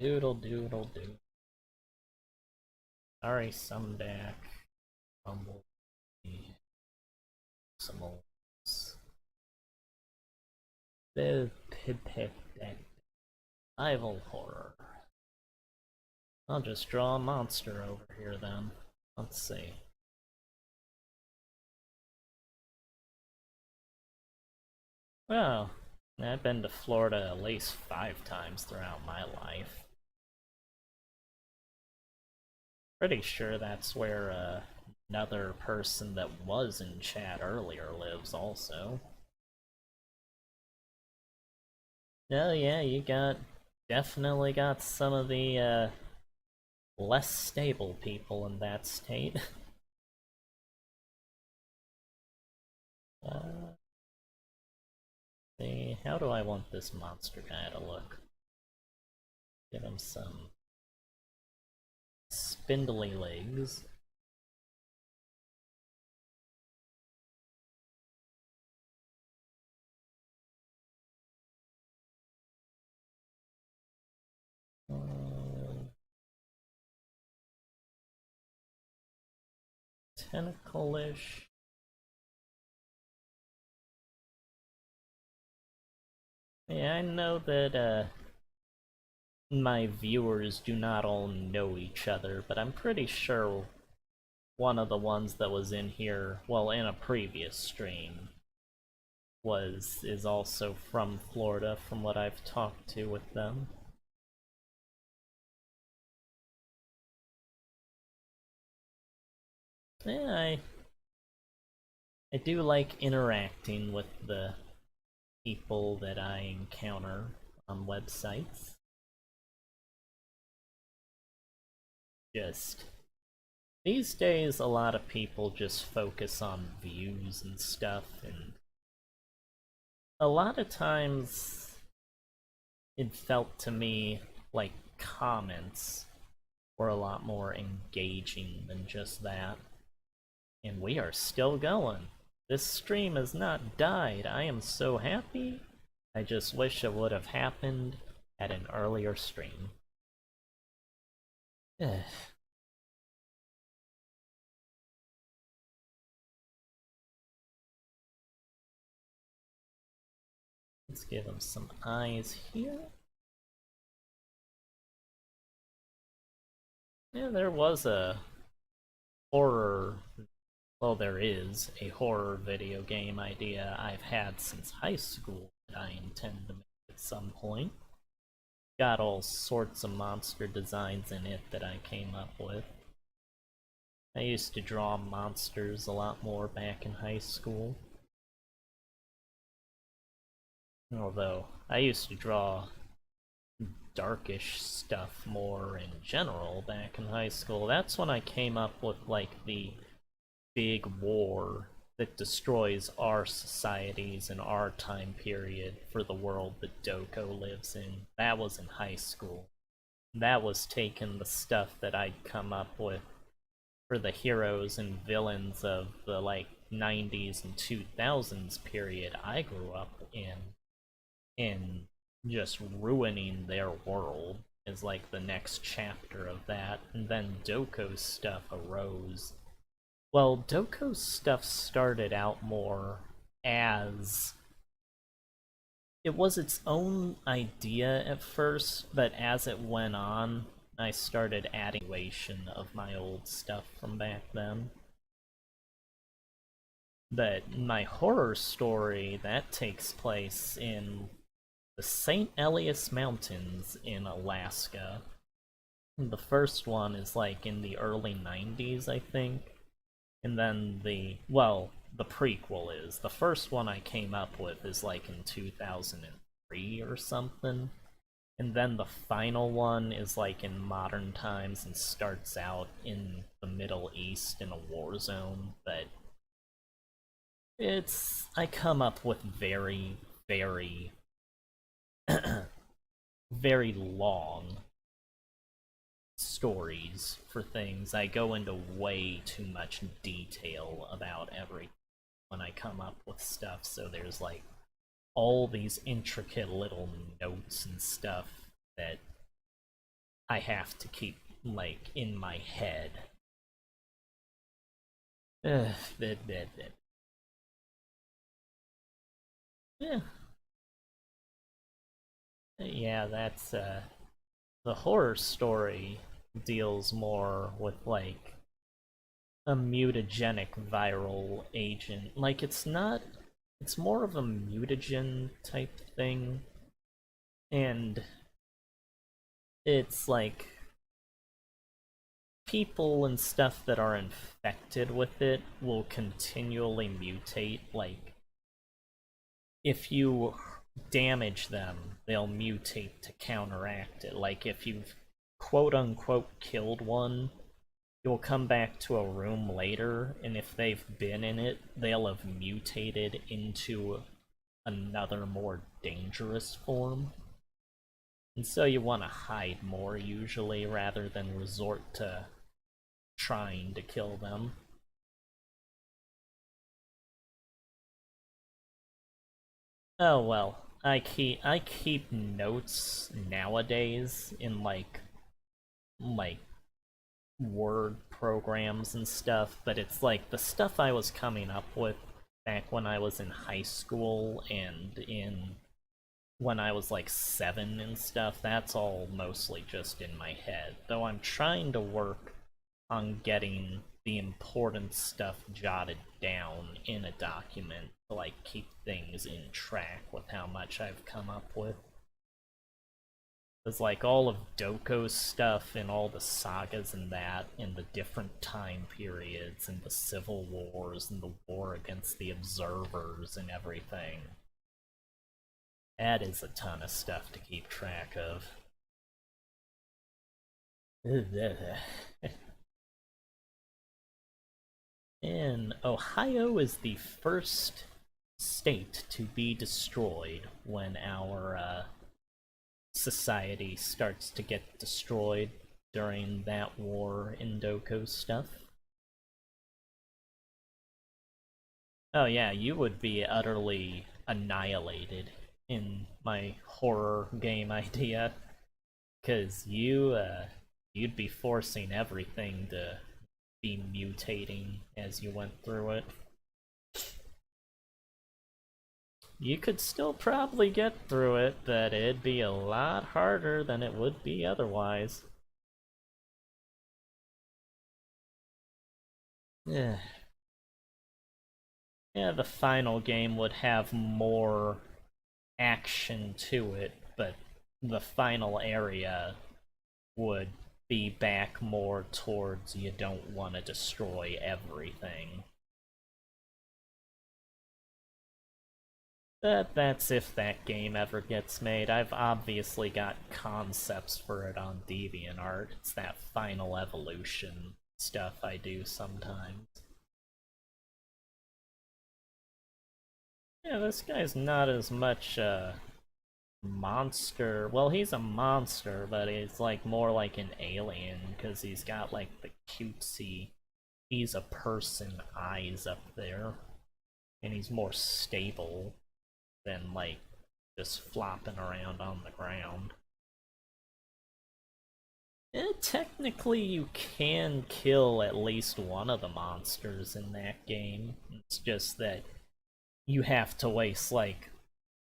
S1: Doodle doodle doodle. Sorry, Sunback. Bumblebee. Some olds. Survival horror. I'll just draw a monster over here then. Let's see. Well, I've been to Florida at least 5 times throughout my life. Pretty sure that's where another person that was in chat earlier lives also. Oh yeah, you definitely got some of the less stable people in that state. See, how do I want this monster guy to look? Give him some spindly legs. Tentacle-ish. Yeah, I know that my viewers do not all know each other, but I'm pretty sure one of the ones that was in here, well, in a previous stream, is also from Florida, from what I've talked to with them. Yeah, I do like interacting with the people that I encounter on websites. Just these days, a lot of people just focus on views and stuff, and a lot of times it felt to me like comments were a lot more engaging than just that. And we are still going. This stream has not died. I am so happy. I just wish it would have happened at an earlier stream. Let's give him some eyes here. Yeah, there was a horror, well, there is a horror video game idea I've had since high school that I intend to make at some point. Got all sorts of monster designs in it that I came up with. I used to draw monsters a lot more back in high school. Although, I used to draw darkish stuff more in general back in high school. That's when I came up with, like, the big war that destroys our societies and our time period for the world that Doko lives in. That was in high school. That was taking the stuff that I'd come up with for the heroes and villains of the, like, 90s and 2000s period I grew up in, and just ruining their world is like the next chapter of that. And then Doko's stuff arose. Well, Doko's stuff started out more as it was its own idea at first, but as it went on, I started adding of my old stuff from back then. But my horror story, that takes place in the St. Elias Mountains in Alaska. The first one is like in the early 90s, I think. And then the prequel is. The first one I came up with is like in 2003 or something. And then the final one is like in modern times and starts out in the Middle East in a war zone. But I come up with very, very, very long stories for things. I go into way too much detail about everything when I come up with stuff, so there's like all these intricate little notes and stuff that I have to keep like in my head. Ugh, that. Yeah. Yeah, that's the horror story deals more with like a mutagenic viral agent. Like it's more of a mutagen type thing, and it's like people and stuff that are infected with it will continually mutate. Like if you damage them, they'll mutate to counteract it. Like if you've quote unquote killed one, you'll come back to a room later, and if they've been in it, they'll have mutated into another more dangerous form. And so you want to hide more usually rather than resort to trying to kill them. Oh well, I keep notes nowadays in like word programs and stuff, but it's like the stuff I was coming up with back when I was in high school and in when I was like 7 and stuff, that's all mostly just in my head. Though I'm trying to work on getting the important stuff jotted down in a document to like keep things in track with how much I've come up with. There's like all of Doko's stuff and all the sagas and that, and the different time periods, and the civil wars, and the war against the observers, and everything. That is a ton of stuff to keep track of. And Ohio is the first state to be destroyed when our society starts to get destroyed during that war in Doko stuff. Oh yeah, you would be utterly annihilated in my horror game idea, because you'd be forcing everything to be mutating as you went through it. You could still probably get through it, but it'd be a lot harder than it would be otherwise. Yeah. Yeah, the final game would have more action to it, but the final area would be back more towards you don't want to destroy everything. But that's if that game ever gets made. I've obviously got concepts for it on DeviantArt. It's that final evolution stuff I do sometimes. Yeah, this guy's not as much monster. Well, he's a monster, but he's like more like an alien because he's got like the cutesy he's a person eyes up there, and he's more stable than like just flopping around on the ground. Technically, you can kill at least one of the monsters in that game. It's just that you have to waste like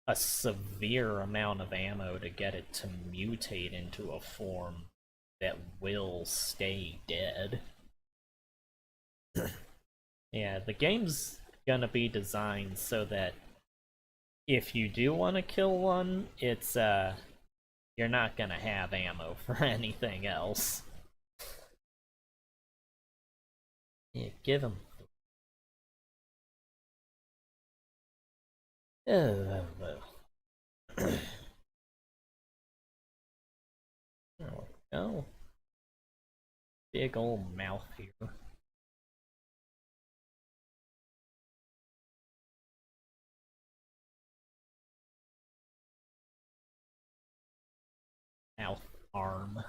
S1: a severe amount of ammo to get it to mutate into a form that will stay dead. Yeah, the game's gonna be designed so that if you do want to kill one, it's you're not gonna have ammo for anything else. Yeah, give him. Oh, there we go. Big old mouth here. Mouth arm.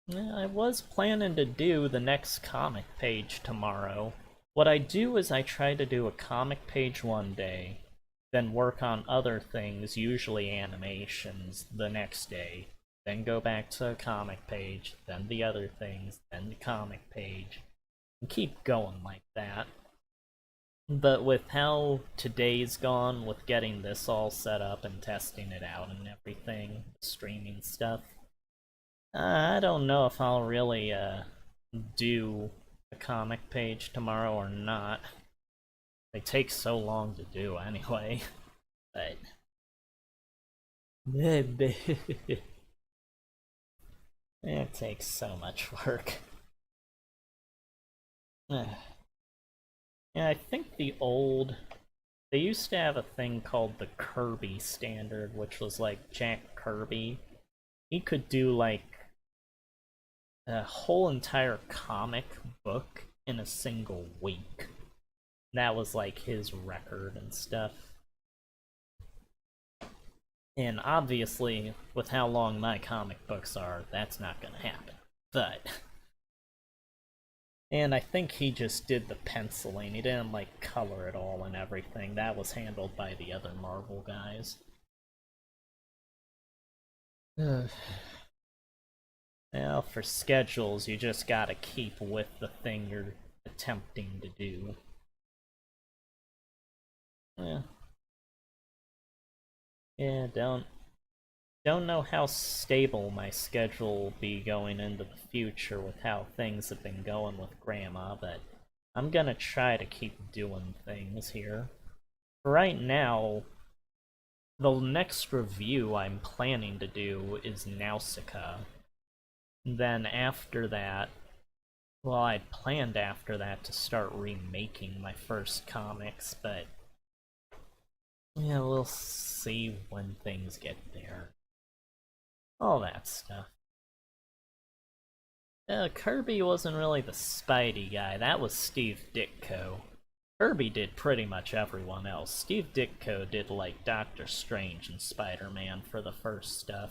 S1: Yeah, I was planning to do the next comic page tomorrow. What I do is I try to do a comic page one day, then work on other things, usually animations, the next day, then go back to a comic page, then the other things, then the comic page, and keep going like that. But with how today's gone, with getting this all set up and testing it out and everything, streaming stuff, I don't know if I'll really do a comic page tomorrow or not. They take so long to do anyway, but it takes so much work. Yeah, I think they used to have a thing called the Kirby standard, which was like Jack Kirby. He could do like a whole entire comic book in a single week. That was like his record and stuff. And obviously, with how long my comic books are, that's not gonna happen. But and I think he just did the penciling. He didn't like color it all and everything. That was handled by the other Marvel guys. Well, for schedules, you just gotta keep with the thing you're attempting to do. Yeah. Yeah, don't know how stable my schedule will be going into the future with how things have been going with Grandma, but I'm gonna try to keep doing things here. For right now, the next review I'm planning to do is Nausicaa. Then after that, well, I'd planned after that to start remaking my first comics, but yeah, we'll see when things get there. All that stuff. Kirby wasn't really the Spidey guy, that was Steve Ditko. Kirby did pretty much everyone else. Steve Ditko did like Doctor Strange and Spider-Man for the first stuff.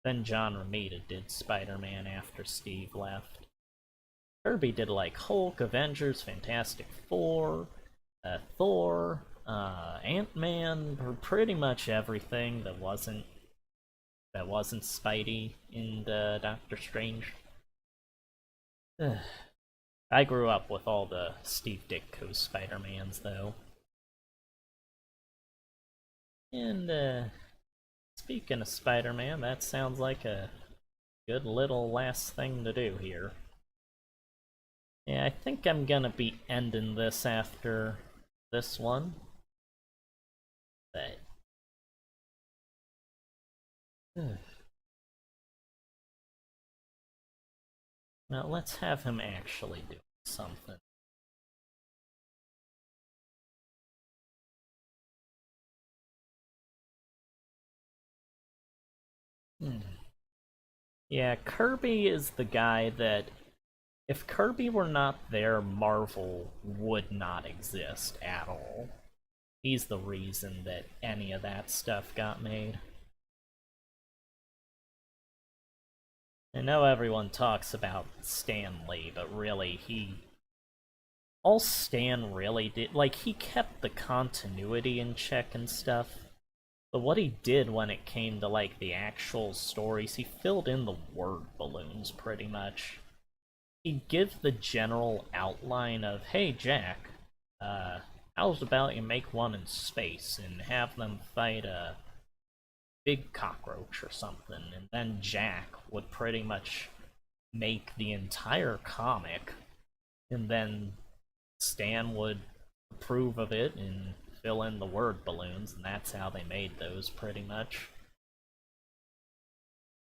S1: Then John Romita did Spider-Man after Steve left. Kirby did like Hulk, Avengers, Fantastic Four, Thor, Ant-Man, pretty much everything that wasn't Spidey in Doctor Strange. I grew up with all the Steve Ditko Spider-Mans, though. And, speaking of Spider-Man, that sounds like a good little last thing to do here. Yeah, I think I'm gonna be ending this after this one. But... now, let's have him actually do something. Yeah, Kirby is the guy that, if Kirby were not there, Marvel would not exist at all. He's the reason that any of that stuff got made. I know everyone talks about Stan Lee, but really, all Stan really did, like, he kept the continuity in check and stuff, but what he did when it came to, like, the actual stories, he filled in the word balloons, pretty much. He'd give the general outline of, hey, Jack, how's about you make one in space and have them fight a big cockroach or something, and then Jack would pretty much make the entire comic, and then Stan would approve of it and fill in the word balloons, and that's how they made those, pretty much.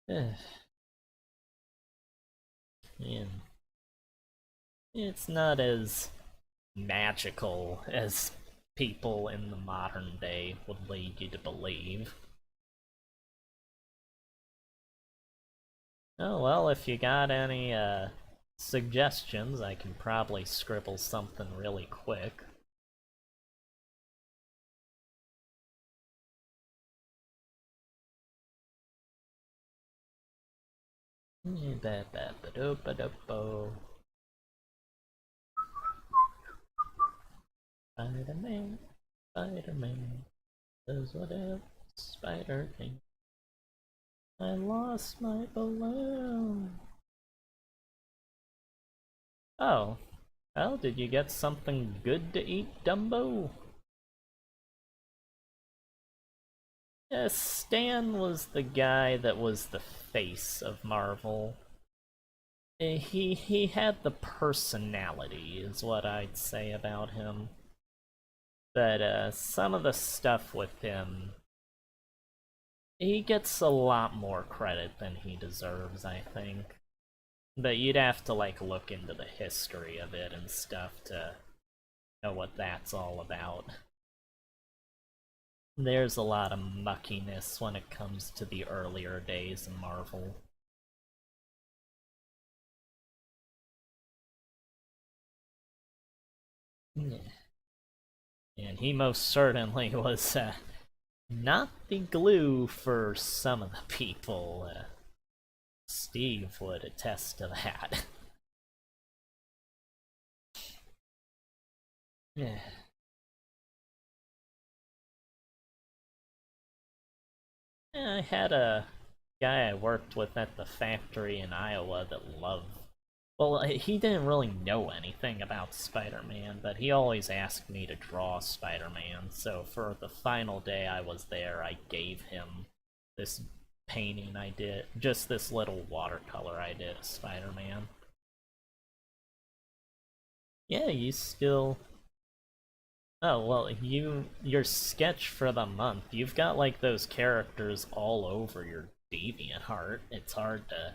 S1: And it's not as magical as people in the modern day would lead you to believe. Oh well, if you got any suggestions, I can probably scribble something really quick. Spider-Man, Spider-Man, does whatever Spider can. I lost my balloon. Oh, well, did you get something good to eat, Dumbo? Yes, Stan was the guy that was the face of Marvel. He had the personality, is what I'd say about him. But some of the stuff with him, he gets a lot more credit than he deserves, I think. But you'd have to like look into the history of it and stuff to know what that's all about. There's a lot of muckiness when it comes to the earlier days of Marvel. Yeah. And he most certainly was not the glue for some of the people. Steve would attest to that. Yeah. I had a guy I worked with at the factory in Iowa that loved. Well, he didn't really know anything about Spider-Man, but he always asked me to draw Spider-Man, so for the final day I was there, I gave him this painting I did, just this little watercolor I did of Spider-Man. Yeah, you still... Oh, well, your sketch for the month, you've got like those characters all over your DeviantArt. It's hard to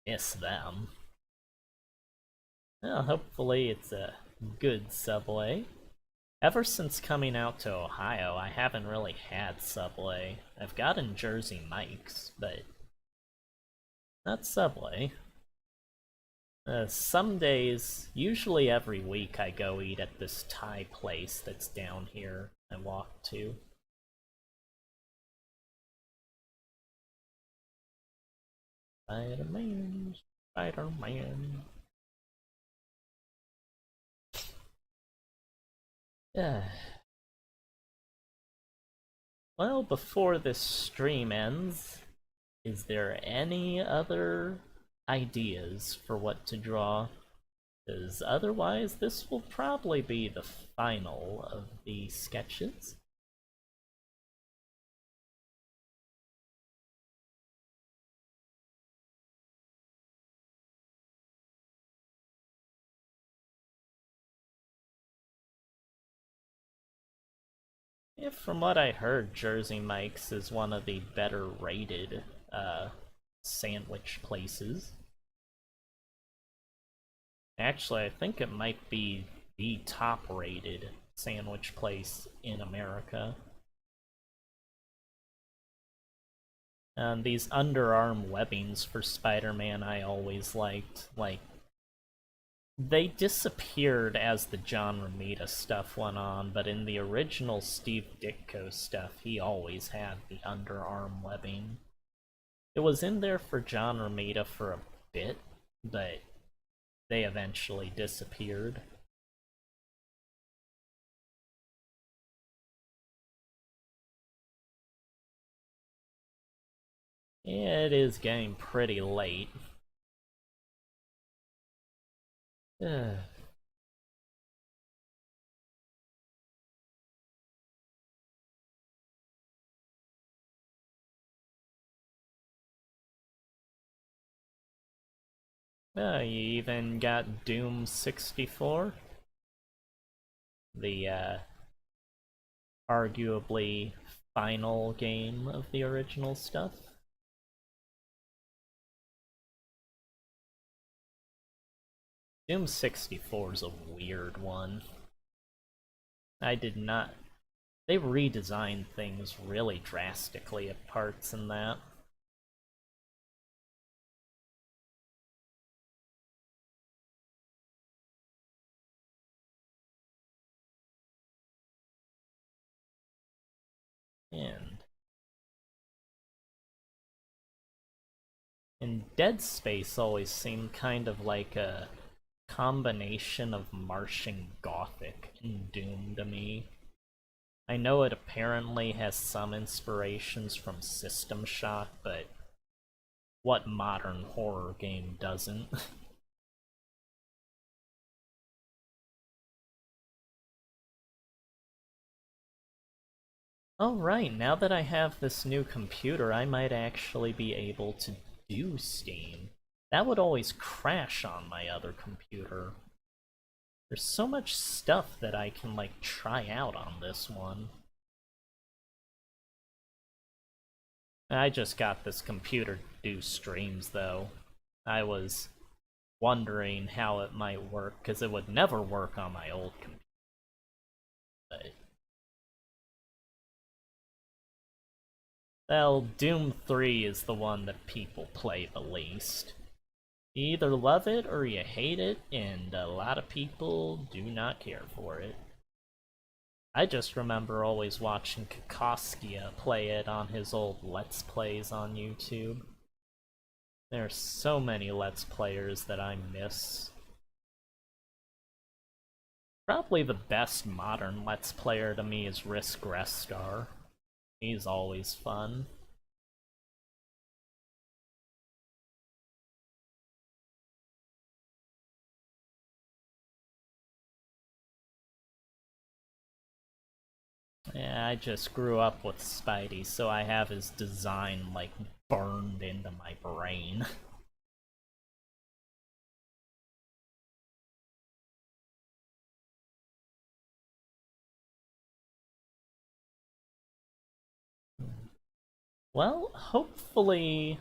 S1: miss them. Well, hopefully it's a good Subway. Ever since coming out to Ohio, I haven't really had Subway. I've gotten Jersey Mike's, but not Subway. Some days, usually every week, I go eat at this Thai place that's down here I walk to. Spider-Man, Spider-Man. Yeah. Well, before this stream ends, is there any other ideas for what to draw? Because otherwise, this will probably be the final of the sketches. Yeah, from what I heard, Jersey Mike's is one of the better rated sandwich places. Actually, I think it might be the top rated sandwich place in America. And these underarm webbings for Spider-Man I always liked. Like, they disappeared as the John Romita stuff went on, but in the original Steve Ditko stuff, he always had the underarm webbing. It was in there for John Romita for a bit, but they eventually disappeared. Yeah, it is getting pretty late. You even got Doom 64? The, arguably final game of the original stuff. Doom 64 is a weird one. I did not... They redesigned things really drastically at parts in that. And And Dead Space always seemed kind of like a combination of Martian Gothic and Doom to me. I know it apparently has some inspirations from System Shock, but what modern horror game doesn't? Oh right, now that I have this new computer, I might actually be able to do Steam. That would always crash on my other computer. There's so much stuff that I can, like, try out on this one. I just got this computer to do streams, though. I was wondering how it might work, because it would never work on my old computer. But... well, Doom 3 is the one that people play the least. You either love it or you hate it, and a lot of people do not care for it. I just remember always watching Kakoskia play it on his old Let's Plays on YouTube. There are so many Let's Players that I miss. Probably the best modern Let's Player to me is Risk Restar. He's always fun. Yeah, I just grew up with Spidey, so I have his design, like, burned into my brain. Well, hopefully,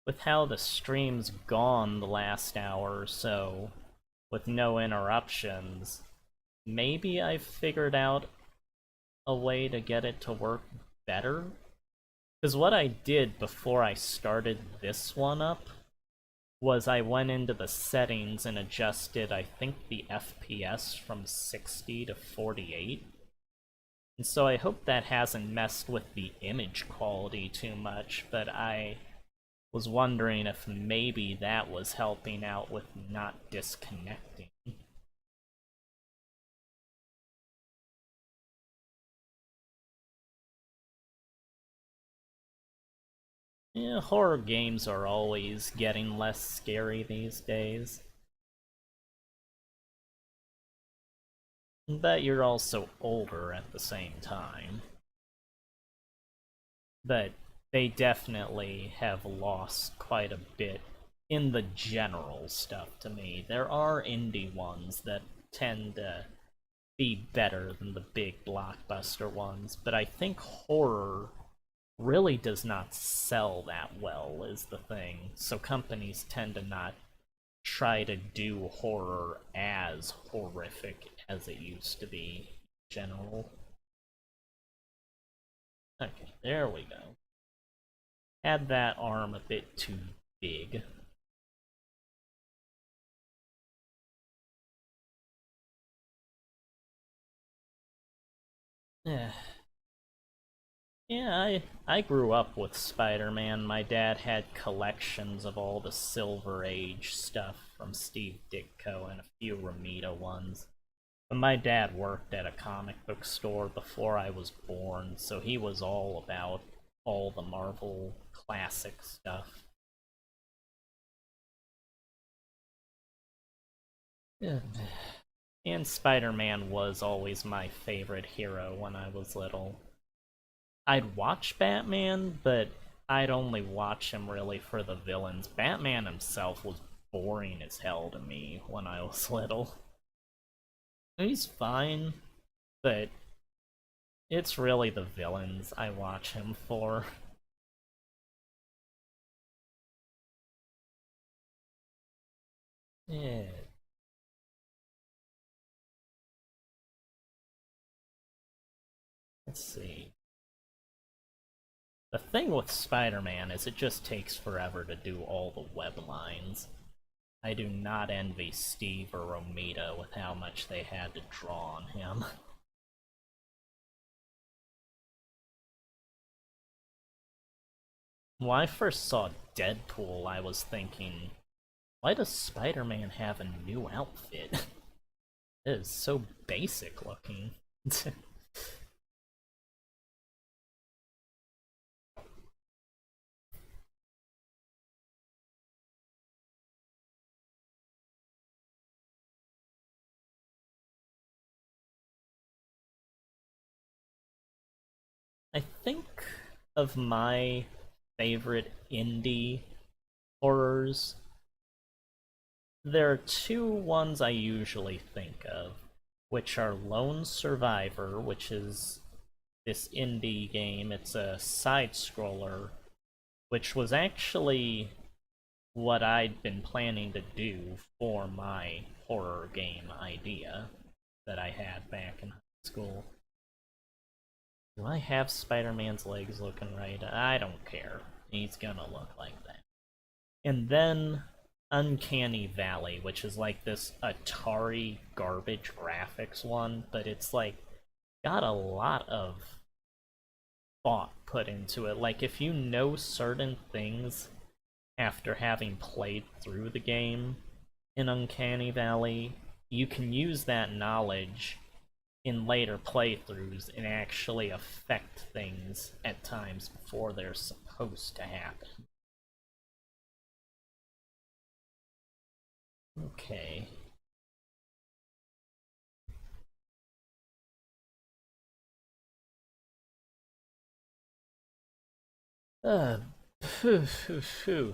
S1: with how the stream's gone the last hour or so, with no interruptions, maybe I've figured out a way to get it to work better? Because what I did before I started this one up was I went into the settings and adjusted, I think, the FPS from 60 to 48. And so I hope that hasn't messed with the image quality too much, but I was wondering if maybe that was helping out with not disconnecting. Yeah, horror games are always getting less scary these days. But you're also older at the same time. But they definitely have lost quite a bit in the general stuff to me. There are indie ones that tend to be better than the big blockbuster ones, but I think horror really does not sell that well, is the thing. So companies tend to not try to do horror as horrific as it used to be in general. Okay, there we go. Had that arm a bit too big. Yeah. Yeah, I grew up with Spider-Man. My dad had collections of all the Silver Age stuff from Steve Ditko and a few Romita ones. But my dad worked at a comic book store before I was born, so he was all about all the Marvel classic stuff. Yeah. And Spider-Man was always my favorite hero when I was little. I'd watch Batman, but I'd only watch him really for the villains. Batman himself was boring as hell to me when I was little. He's fine, but it's really the villains I watch him for. Yeah. Let's see. The thing with Spider-Man is it just takes forever to do all the web lines. I do not envy Steve or Romita with how much they had to draw on him. When I first saw Deadpool, I was thinking, why does Spider-Man have a new outfit? It is so basic looking. I think of my favorite indie horrors, there are two ones I usually think of, which are Lone Survivor, which is this indie game. It's a side-scroller, which was actually what I'd been planning to do for my horror game idea that I had back in high school. Do I have Spider-Man's legs looking right? I don't care. He's gonna look like that. And then Uncanny Valley, which is like this Atari garbage graphics one, but it's like got a lot of thought put into it. Like, if you know certain things after having played through the game in Uncanny Valley, you can use that knowledge in later playthroughs and actually affect things at times before they're supposed to happen. Okay. Phew, phew, phew.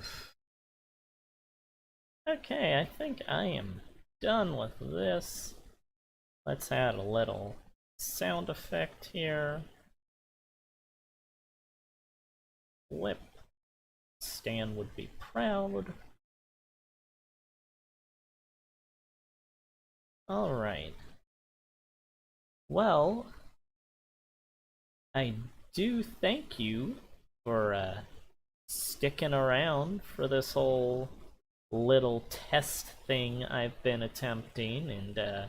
S1: Okay, I think I am done with this. Let's add a little sound effect here. Flip. Stan would be proud. Alright. Well, I do thank you for sticking around for this whole little test thing I've been attempting, and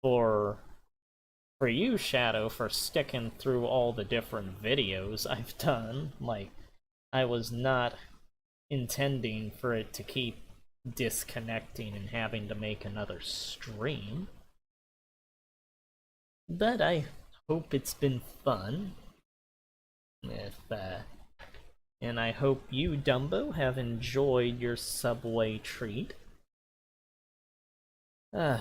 S1: for you, Shadow, for sticking through all the different videos I've done. Like, I was not intending for it to keep disconnecting and having to make another stream. But I hope it's been fun. And I hope you, Dumbo, have enjoyed your Subway treat. I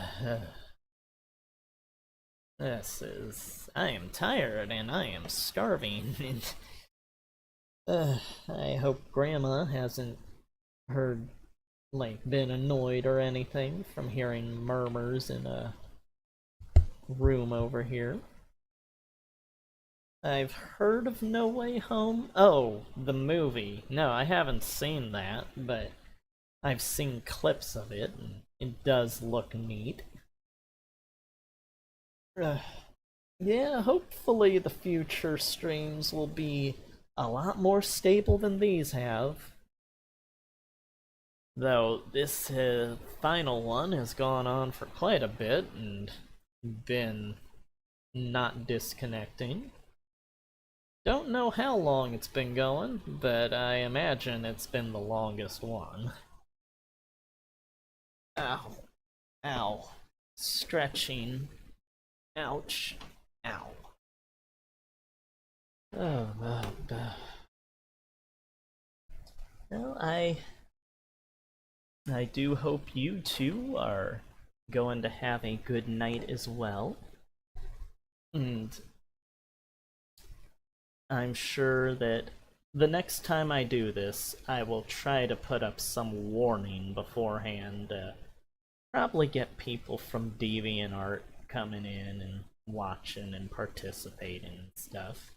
S1: am tired and I am starving, and I hope Grandma hasn't been annoyed or anything from hearing murmurs in a room over here. I've heard of No Way Home. Oh, the movie. No, I haven't seen that, but I've seen clips of it, and it does look neat. Yeah, hopefully the future streams will be a lot more stable than these have. Though this final one has gone on for quite a bit and been not disconnecting. Don't know how long it's been going, but I imagine it's been the longest one. Ow. Ow. Stretching. Ouch. Ow. Oh, well, I do hope you two are going to have a good night as well. And I'm sure that the next time I do this, I will try to put up some warning beforehand. Probably get people from DeviantArt coming in and watching and participating and stuff.